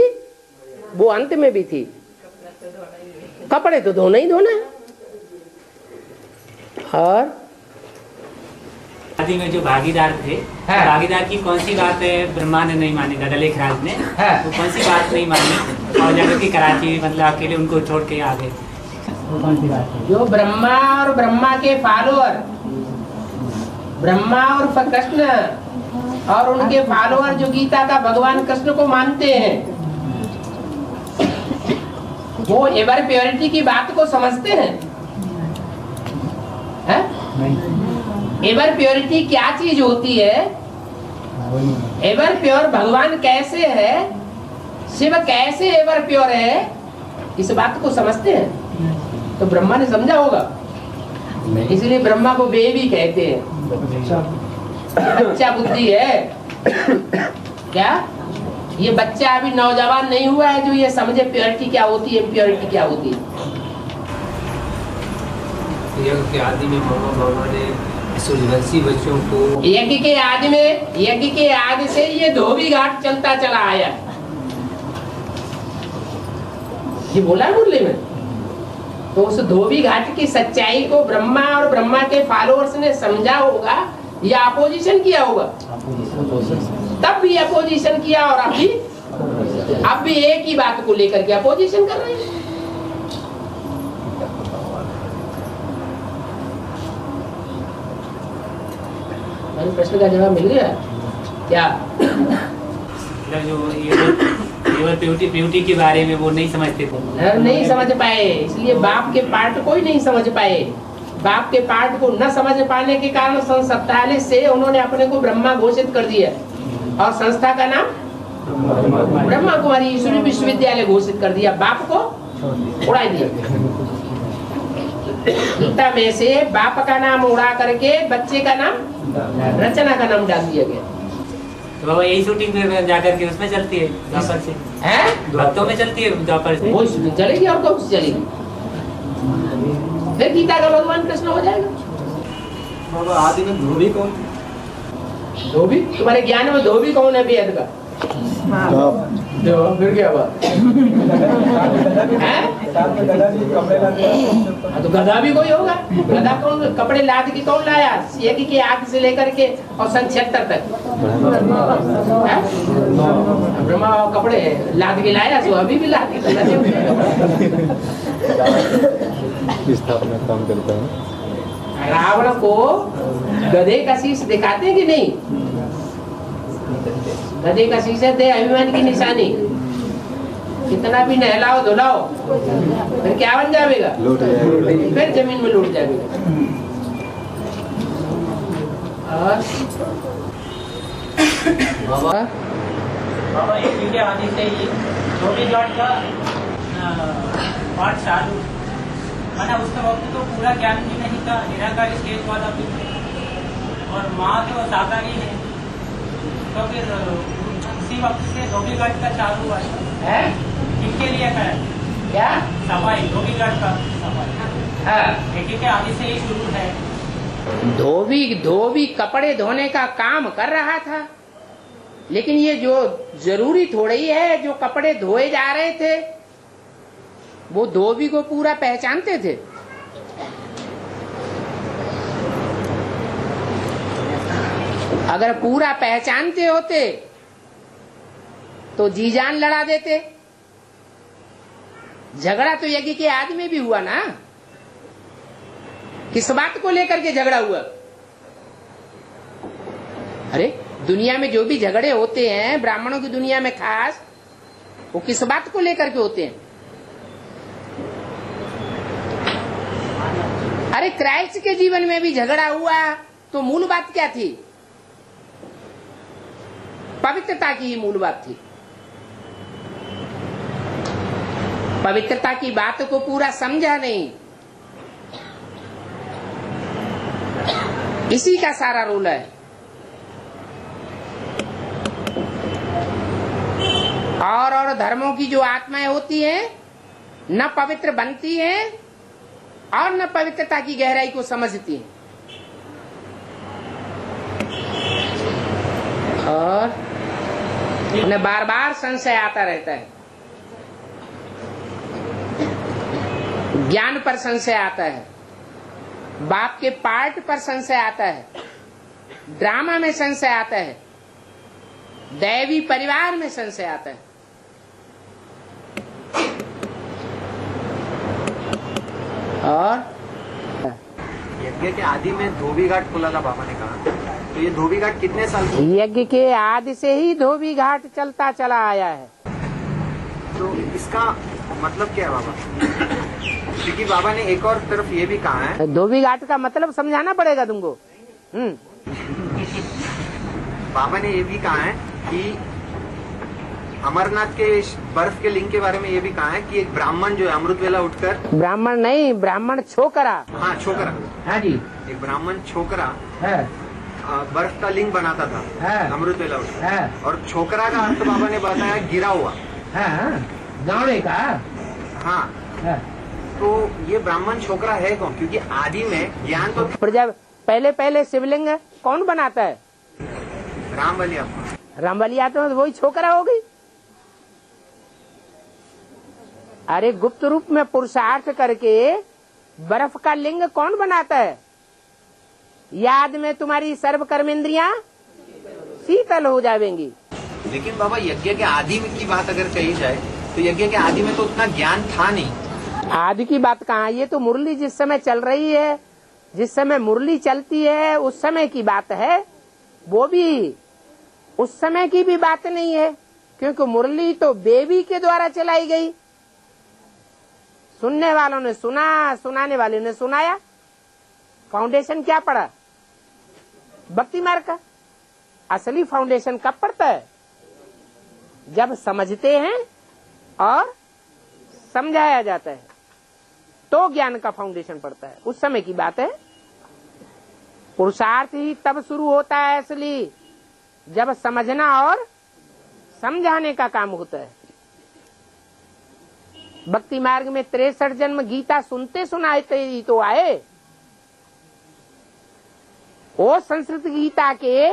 वो अंत में भी थी। कपड़े तो धोना ही धोना है। और आदि में जो भागीदार थे, भागीदार की कौन सी बात है ब्रह्मा ने नहीं मानी, दादा लेखराज ने तो कौन सी बात नहीं मानी और जाकर के कराची मतलब अकेले उनको छोड़ के आ गए? कौन सी बात है? जो ब्रह्मा और ब्रह्मा के फॉलोअर, ब्रह्मा और कृष्ण और उनके फॉलोअर जो गीता का भगवान कृष्ण को मानते हैं, वो एवर प्योरिटी की बात को समझते हैं? एवर प्योरिटी क्या चीज होती है? एवर प्योर भगवान कैसे है, शिव कैसे एवर प्योर है, इस बात को समझते हैं? तो ब्रह्मा ने समझा होगा, इसलिए ब्रह्मा को बेबी कहते हैं। बच्चा बुद्धि है क्या? ये बच्चा अभी नौजवान नहीं हुआ है जो ये समझे प्योरिटी क्या होती है, प्योरिटी क्या होती है। आदि में मामा ने सूर्यवंशी बच्चों को यज्ञ के आदि में, यज्ञ के आदि से ये धोबी घाट चलता चला आया। ये बोला मुरली में। तो उस धोबी घाट की सच्चाई को ब्रह्मा और ब्रह्मा के फॉलोअर्स ने समझा होगा या अपोजिशन किया होगा? तब भी अपोजिशन किया और अब भी एक ही बात को लेकर के अपोजिशन कर रहे हैं। प्रश्न का जवाब मिल गया क्या? मतलब जो प्योरिटी के बारे में वो नहीं समझते थे, नहीं समझ पाए, इसलिए बाप के पार्ट को ही नहीं समझ पाए। बाप के पार्ट को न समझ पाने के कारण सन 47 से उन्होंने अपने को ब्रह्मा घोषित कर दिया और संस्था का नाम ब्रह्मा कुमारी ईश्वरी विश्वविद्यालय घोषित कर दिया। बाप को उड़ा दिया। गीता में से बाप का नाम उड़ा करके बच्चे का नाम रचना का नाम डाल दिया गया। तो बाबा यही शूटिंग में जाकर के उसमें चलती है द्वापर से, हैं? भक्तों में चलती है द्वापर से, वो शूटिंग चलेगी और कब से चलेगी? फिर गीता का भगवान कृष्ण हो जाएगा। बाबा आदि में धोबी कौन? धोबी तुम्हारे ज्ञान में धोबी कौन है वेद का? फिर क्या बात तो गधा भी कोई होगा। गधा कौन? कपड़े लाद के कौन लाया? यज्ञ के आग से लेकर के और सन 76 तक ब्रह्मा कपड़े लाद के लाया, सो अभी भी लाद के स्थापना काम करता है। रावण को गधे का शीश दिखाते हैं कि नहीं? गधे का शीश है अभिमान की निशानी। कितना भी नहलाओ धुलाओ फिर क्या बन जाएगा? फिर जमीन में लौट जाएगा। बाबा एक वीडियो आने से ही धोबी घाट का पाठ चालू, मैंने उसके वक्त तो पूरा ज्ञान भी नहीं था, निराकारी स्टेज वाला भी, और माँ तो साकारी है, तो फिर उसी वक्त से धोबी घाट का चालू हुआ है। किनके लिए है क्या? सफाई, धोबी घाट का सफाई यज्ञ के आदि से ही शुरू है। धोबी कपड़े धोने का काम कर रहा था, लेकिन ये जो जरूरी थोड़ी है, जो कपड़े धोए जा रहे थे वो धोबी को पूरा पहचानते थे। अगर पूरा पहचानते होते तो जी जान लड़ा देते। झगड़ा तो यज्ञ के आदि में भी हुआ ना। किस बात को लेकर के झगड़ा हुआ? अरे दुनिया में जो भी झगड़े होते हैं, ब्राह्मणों की दुनिया में खास, वो किस बात को लेकर के होते हैं? अरे क्राइस्ट के जीवन में भी झगड़ा हुआ तो मूल बात क्या थी? पवित्रता की ही मूल बात थी। पवित्रता की बात को पूरा समझा नहीं, इसी का सारा रोल है। और धर्मों की जो आत्माएं होती हैं न पवित्र बनती हैं और न पवित्रता की गहराई को समझती हैं। और उन्हें बार बार संशय आता रहता है। ज्ञान पर संशय आता है, बाप के पार्ट पर संशय आता है, ड्रामा में संशय आता है, दैवी परिवार में संशय आता है। और यज्ञ के आदि में धोबी घाट खुला था बाबा ने कहा, तो ये धोबी घाट कितने साल? यज्ञ के आदि से ही धोबी घाट चलता चला आया है। तो इसका मतलब क्या है बाबा? क्योंकि बाबा ने एक और तरफ ये भी कहा है, धोबी घाट का मतलब समझाना पड़ेगा तुमको। बाबा ने ये भी कहा है कि अमरनाथ के बर्फ के लिंग के बारे में ये भी कहा है कि एक ब्राह्मण जो है अमृत वेला उठकर, ब्राह्मण नहीं, ब्राह्मण छोकरा। हाँ छोकरा, हाँ जी, एक ब्राह्मण छोकरा है, बर्फ का लिंग बनाता था अमृत वेला उठकर, और छोकरा का अर्थ बाबा ने बताया गिरा हुआ, गाँव का। हाँ, तो ये ब्राह्मण छोकरा है कौन? क्योंकि आदि में ज्ञान तो प्रजा पहले शिवलिंग कौन बनाता है? रामबलिया। रामबलिया तो वही छोकरा हो गई। अरे गुप्त रूप में पुरुषार्थ करके बर्फ का लिंग कौन बनाता है? याद में तुम्हारी सर्व कर्मेंद्रियां शीतल हो जाएंगी। लेकिन बाबा यज्ञ के आदि में की बात अगर कही जाए तो यज्ञ के आदि में तो उतना ज्ञान था नहीं। आदि की बात कहाँ? ये तो मुरली जिस समय चल रही है, जिस समय मुरली चलती है उस समय की बात है। वो भी उस समय की भी बात नहीं है, क्योंकि मुरली तो बेबी के द्वारा चलाई गई। सुनने वालों ने सुना, सुनाने वाले ने सुनाया। फाउंडेशन क्या पड़ा? भक्ति मार्ग का। असली फाउंडेशन कब पड़ता है? जब समझते हैं और समझाया जाता है। तो ज्ञान का फाउंडेशन पड़ता है। उस समय की बात है। पुरुषार्थ ही तब शुरू होता है असली, जब समझना और समझाने का काम होता है। भक्ति मार्ग में 63 जन्म गीता सुनते सुनाते ही तो आए। वो संस्कृत गीता के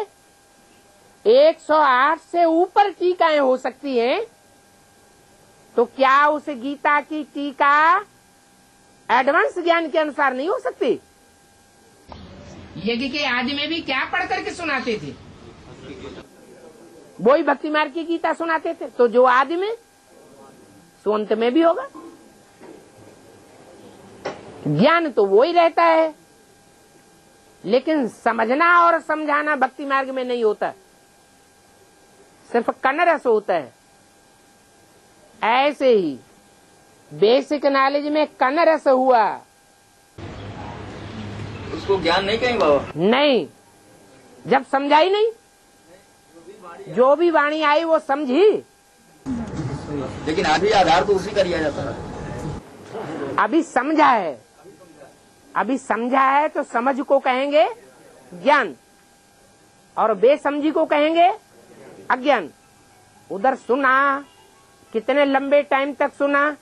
108 से ऊपर टीकाएं हो सकती हैं, तो क्या उस गीता की टीका एडवांस ज्ञान के अनुसार नहीं हो सकती? यज्ञ के आदि में भी क्या पढ़ करके सुनाते थे? वही भक्ति मार्ग की गीता सुनाते थे। तो जो आदि में तो अंत में भी होगा। ज्ञान तो वो ही रहता है, लेकिन समझना और समझाना भक्ति मार्ग में नहीं होता, सिर्फ कन्नरस होता है। ऐसे ही बेसिक नॉलेज में कन्नरस हुआ, उसको ज्ञान नहीं कहेंगे बाबा? नहीं, जब समझाई नहीं, जो भी वाणी आई वो समझी, लेकिन अभी आधार तो उसी का लिया जाता है। अभी समझा है, अभी समझा है तो समझ को कहेंगे ज्ञान, और बेसमझी को कहेंगे अज्ञान। उधर सुना, कितने लंबे टाइम तक सुना,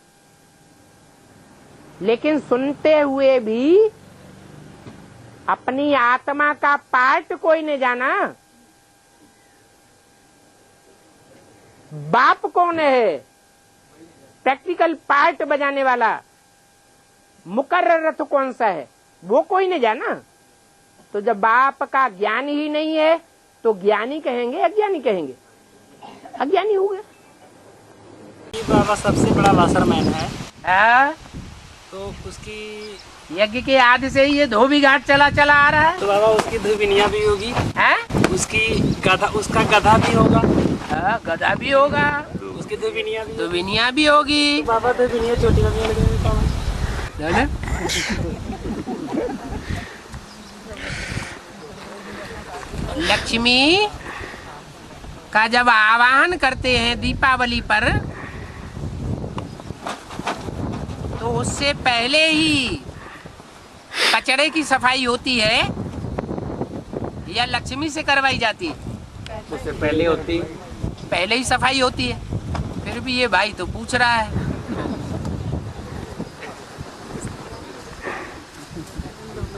लेकिन सुनते हुए भी अपनी आत्मा का पार्ट कोई ने जाना। बाप कौन है? प्रैक्टिकल पार्ट बजाने वाला। मुकर्रर रथ कौन सा है? वो कोई नहीं जाना। तो जब बाप का ज्ञान ही नहीं है तो ज्ञानी कहेंगे अज्ञानी कहेंगे? अज्ञानी हो गए। बाबा सबसे बड़ा वासरमैन है। तो उसकी यज्ञ के आदि से ही ये धोबी घाट चला चला आ रहा है। तो बाबा उसकी धोबिनिया भी होगी है, उसकी गधा, उसका गधा भी होगा। गधा भी होगा, उसकी धोबिनिया भी होगी। तो बाबा धोबिनिया छोटी मम्मी लक्ष्मी का जब आवाहन करते हैं दीपावली पर, तो उससे पहले ही कचड़े की सफाई होती है या लक्ष्मी से करवाई जाती है? उससे पहले होती, पहले ही सफाई होती है। फिर भी ये भाई तो पूछ रहा है।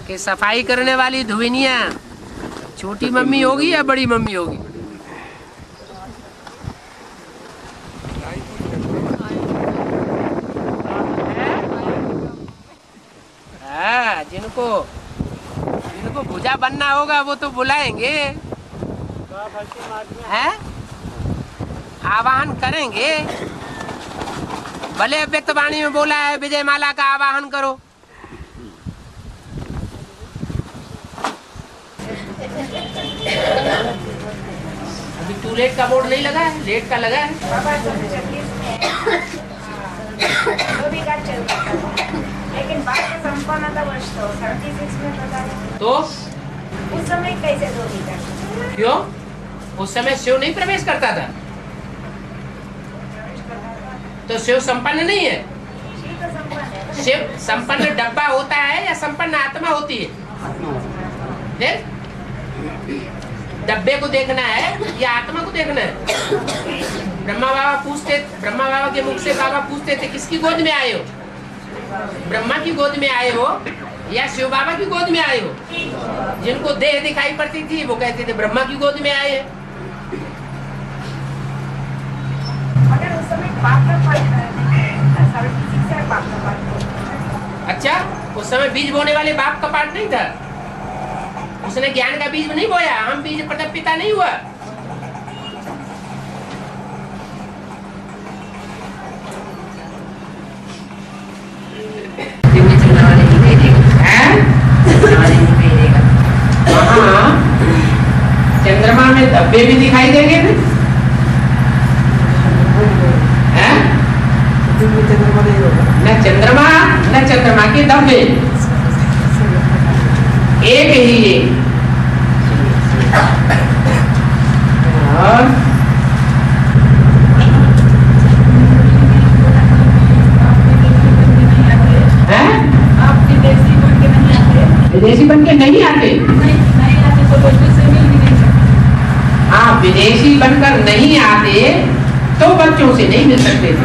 कि सफाई करने वाली धुविनिया छोटी मम्मी होगी या बड़ी मम्मी होगी? जिनको भुजा बनना होगा वो तो बुलाएंगे, हैं? आवाहन करेंगे। भले व्यक्त वाणी में बोला है विजय माला का आवाहन करो। अभी टू लेट का बोर्ड नहीं लगा है, लेट का लगा है। लेकिन बात का संपन्न था वर्ष तो 36 में बताया। तो उस समय कैसे धोबी घाट? क्यों? उस समय शिव नहीं प्रवेश करता था, तो शिव संपन्न नहीं है। शिव संपन्न डब्बा होता है या संपन्न आत्मा होती है? देख, डब्बे को देखना है या आत्मा को देखना है? ब्रह्मा बाबा के मुख से बाबा पूछते थे किसकी गोद में आए हो? ब्रह्मा की गोद में आए हो या शिव बाबा की गोद में आए हो? जिनको देह दिखाई पड़ती थी वो कहते थे ब्रह्मा की गोद में आए हैं। मगर उस समय बाप का पाठ। अच्छा, उस समय बीज बोने वाले बाप का पाठ नहीं था? उसने ज्ञान का बीज नहीं बोया, हम बीज प्रथम पिता नहीं हुआ। चंद्रमा में धब्बे भी दिखाई देंगे ना? न चंद्रमा के धब्बे, एक ही है। और हैं? विदेशी बन के नहीं आते। हाँ, विदेशी बनकर नहीं आते तो बच्चों से नहीं मिल सकते थे।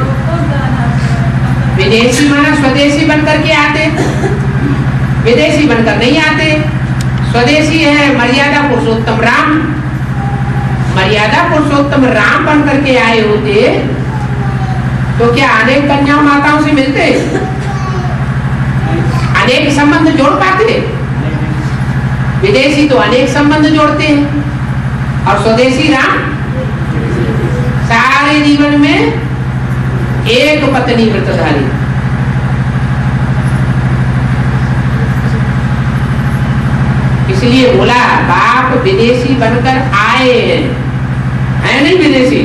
विदेशी माना स्वदेशी बनकर के आते, विदेशी बनकर नहीं आते। स्वदेशी है मर्यादा पुरुषोत्तम राम, मर्यादा पुरुषोत्तम राम बनकर के आए होते तो क्या अनेक कन्याओं माताओं से मिलते, अनेक संबंध जोड़ पाते? विदेशी तो अनेक संबंध जोड़ते हैं और स्वदेशी राम सारे जीवन में एक पत्नी व्रतधारी। इसलिए बोला बाप विदेशी बनकर आए हैं, है नहीं विदेशी?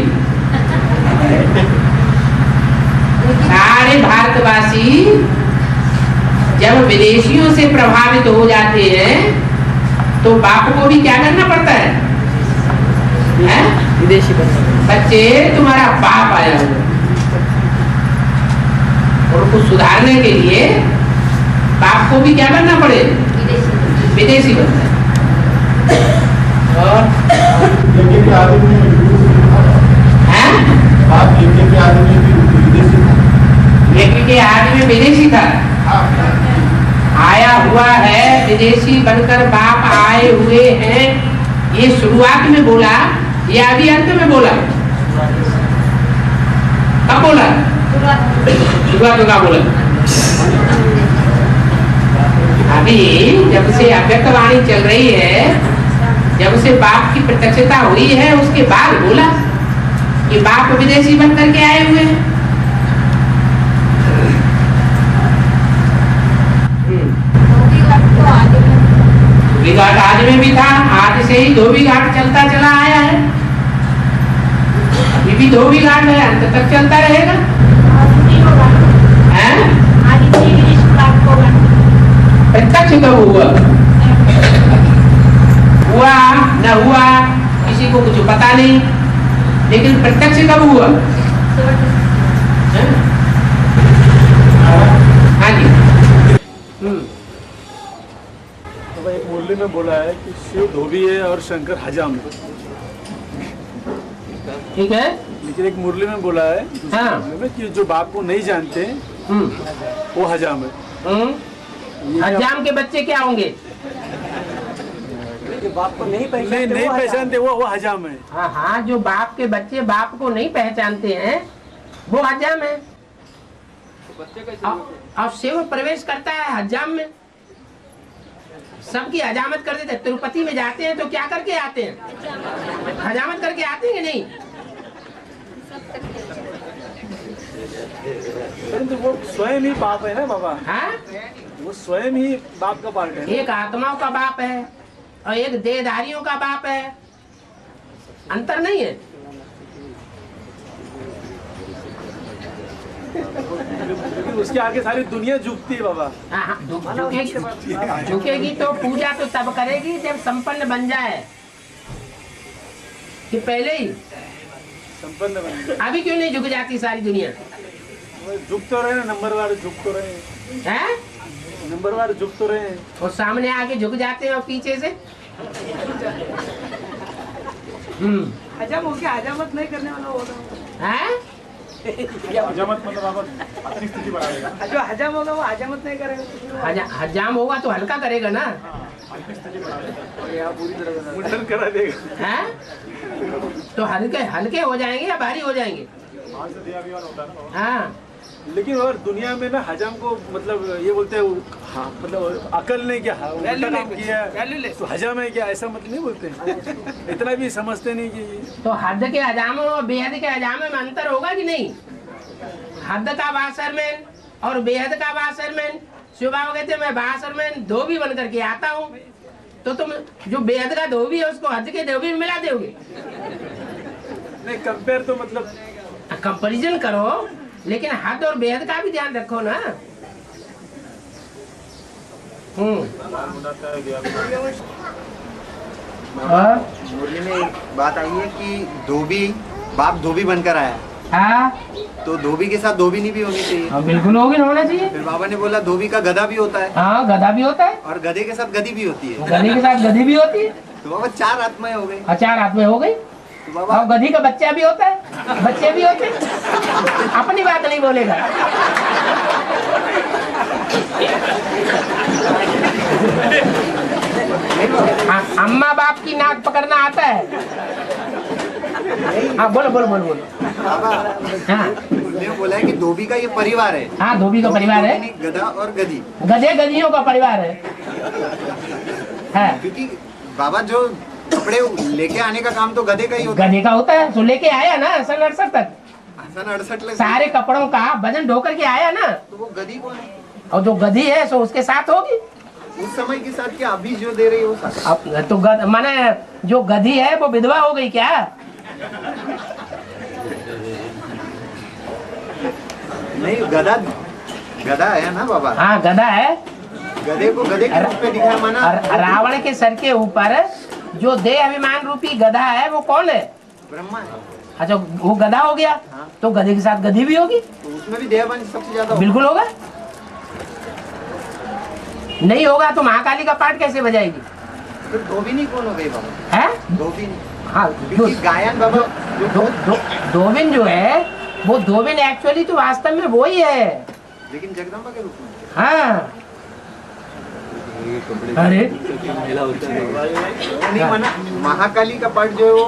सारे भारतवासी जब विदेशियों से प्रभावित हो जाते हैं तो बाप को भी क्या करना पड़ता है? विदेशी बच्चे तुम्हारा बाप आया हुआ, और उसको सुधारने के लिए बाप को भी क्या करना पड़े? विदेशी बनता है। और के आदमी विदेशी था, आया हुआ है विदेशी बनकर बाप आए हुए हैं। ये शुरुआत में बोला या अभी अंत में बोला? कब बोला? शुरुआत में बोला। अभी जब से अव्यक्त वाणी चल रही है, जब से बाप की प्रत्यक्षता हुई है, उसके बाद बोला कि बाप विदेशी बनकर के आए हुए हैं। धोबी घाट आज में भी था, आज से ही धोबी घाट चलता चला आया है, अभी भी धोबी घाट है, अंत तक चलता रहेगा। प्रत्यक्ष कब हुआ? हुआ न हुआ किसी को कुछ पता नहीं, लेकिन प्रत्यक्ष कब हुआ? हाँ जी। तो एक मुरली में बोला है कि शिव धोबी है और शंकर हजाम है। ठीक है। लेकिन एक मुरली में बोला है हाँ। में कि जो बाप को नहीं जानते वो हजाम है। हजाम के बच्चे क्या होंगे? बाप को नहीं पहचानते वो हजाम है। हाँ हाँ, जो बाप के बच्चे बाप को नहीं पहचानते हैं वो हजाम है। और शिव प्रवेश करता है हजाम में, सबकी हजामत कर देते। तिरुपति में जाते हैं तो क्या करके आते हैं? हजामत करके आते हैं कि नहीं? परंतु वो स्वयं ही बाप है ना बाबा। हाँ, वो स्वयं ही बाप का पार्ट है। एक आत्माओं का बाप है और एक देहधारियों का बाप है, अंतर नहीं है। उसके आगे सारी दुनिया झुकती है बाबा। झुकेगी तो पूजा तो तब करेगी जब संपन्न बन जाए, कि पहले ही संपन्न बन जाए। अभी क्यों नहीं झुक जाती सारी दुनिया? झुक तो रहे, नंबरवार झुक तो रहे हैं, नंबरवार झुक तो रहे हैं। और सामने आके झुक जाते हैं और पीछे से हजाम हो गया, हजामत नहीं करने वाला होगा। हजामत मतलब अपनी स्थिति बढ़ाएगा। जो हजाम होगा वो हजामत नहीं करेगा। हजाम होगा तो हल्का करेगा ना, मुंडन करा देगा। तो हल्के हल्के हो जाएंगे या भारी हो जाएंगे? हाँ, लेकिन और दुनिया में ना हजाम को मतलब ये बोलते हैं हाँ, मतलब अकल नहीं क्या उल्टा काम किया तो हजाम है क्या, ऐसा मतलब नहीं बोलते हैं। इतना भी समझते नहीं कि तो हद के हजाम और बेहद के हजाम में अंतर होगा कि नहीं? हद का बासरमैन और बेहद का बासरमैन। शिव बाबा कहते मैं बासरमैन धोबी बन करके आता हूँ, तो तुम जो बेहद का धोबी है उसको हद के धोबी में मिला दोगे? नहीं, कंपेयर तो मतलब कंपैरिजन करो, लेकिन हद और बेहद का भी ध्यान रखो ना। मुरली में एक बात आई है कि धोबी बाप धोबी बनकर आया, हाँ तो धोबी के साथ धोबिनी भी होनी चाहिए। हाँ बिल्कुल होगी, होना चाहिए। फिर बाबा ने बोला धोबी का गधा भी होता है। हाँ गधा भी होता है। और गधे के साथ गधी भी होती है। गधे के साथ गधी भी होती है। तो बाबा 4 आत्माएं हो गई। हाँ 4 आत्माएं हो गई। तो बाबा और गधी का बच्चा भी होता है, बच्चे भी होते हैं। अपनी बात नहीं बोलेगा। अम्मा बाप की नाक पकड़ना आता है। हाँ बोलो बोलो बोलो बोलो। हाँ ने बोला है कि धोबी का ये परिवार है। हाँ धोबी का परिवार है। गधा और गधी, गधे गधियों का परिवार है। क्योंकि बाबा जो कपड़े लेके आने का काम तो गधे का ही होता है। गधे का होता है, तो लेके आया ना सन 68 तक। सन 68 सारे कपड़ों का वजन ढोकर के आया ना। तो वो गधी कौन है? और जो गधी है सो उसके साथ होगी। उस समय के साथ क्या अभी जो दे रही है वो साथ? अब तो माने जो गधी है वो विधवा हो गई क्या? नहीं, गधा गधा है ना बाबा। हाँ गधा है। गधे को गधे के रूप में दिखाया माना। रावण के सर के ऊपर जो देह अभिमान रूपी गधा है वो कौन है? ब्रह्मा है। अच्छा वो गधा हो गया। हाँ। तो गधे के साथ गधी भी होगी। तो उसमें भी देहबन सबसे ज्यादा बिल्कुल होगा। नहीं होगा तो महाकाली का पाठ कैसे बजाएगी? तो धोबिनी कौन हो गई बाबा? है धोबिनी। हाँ गायन बाबा धोबिन जो है वो धोबिन एक्चुअली तो वास्तव में वो ही है, लेकिन जगदम्बा के रूप में। हाँ अरे नहीं माना, महाकाली का पाठ जो है वो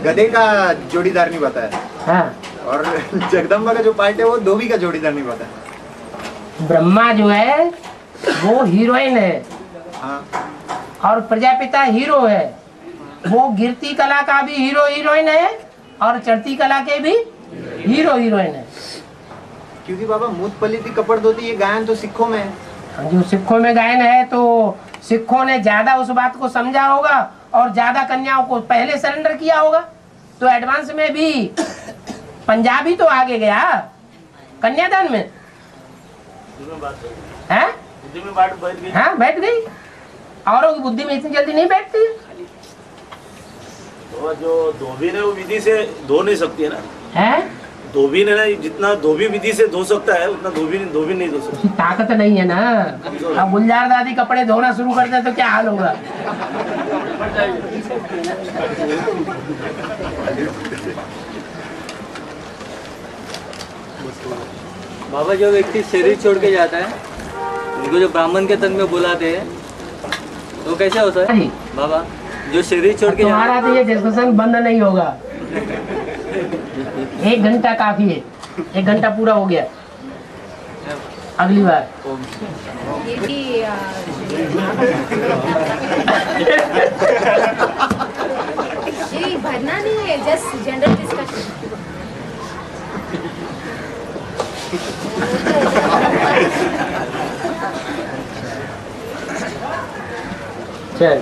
गधे का जोड़ीदार नहीं बताया। हाँ। और जगदम्बा का जो पार्ट है वो धोबी का जोड़ीदार नहीं बताया। ब्रह्मा जो है वो हीरोइन है। हाँ। और प्रजापिता हीरो है। वो गिरती कला का भी हीरो हीरोइन है और चढ़ती कला के भी हीरो हीरोइन है। क्योंकि बाबा मूत पलिती कपड़ धोती ये गायन तो सिखों में है। जो सिखों में गायन है तो सिखों ने ज्यादा उस बात को समझा होगा और ज्यादा कन्याओं को पहले सरेंडर किया होगा। तो एडवांस में भी पंजाबी तो आगे गया कन्यादान में। है? हाँ बैठ गई। औरों की बुद्धि में इतनी जल्दी नहीं बैठती। तो जो धोबीन है वो विधि से धो नहीं सकती है ना। है? धोबीन है ना, जितना धोबी विधि से धो सकता है उतना धोबी नहीं धो सकती। ताकत नहीं है ना। अब गुलजार दादी कपड़े धोना शुरू कर दे तो क्या हाल होगा? बाबा जो व्यक्ति शरीर छोड़ के जाता है उनको जो ब्राह्मण के तन में बुलाते हैं तो कैसे होता है बाबा? जो शरीर छोड़ के तुम्हारा तो ये डिस्कशन बंद नहीं होगा। 1 घंटा काफी है। 1 घंटा पूरा हो गया। अगली बार ये भरना नहीं है, जस्ट जनरल डिस्कशन। चल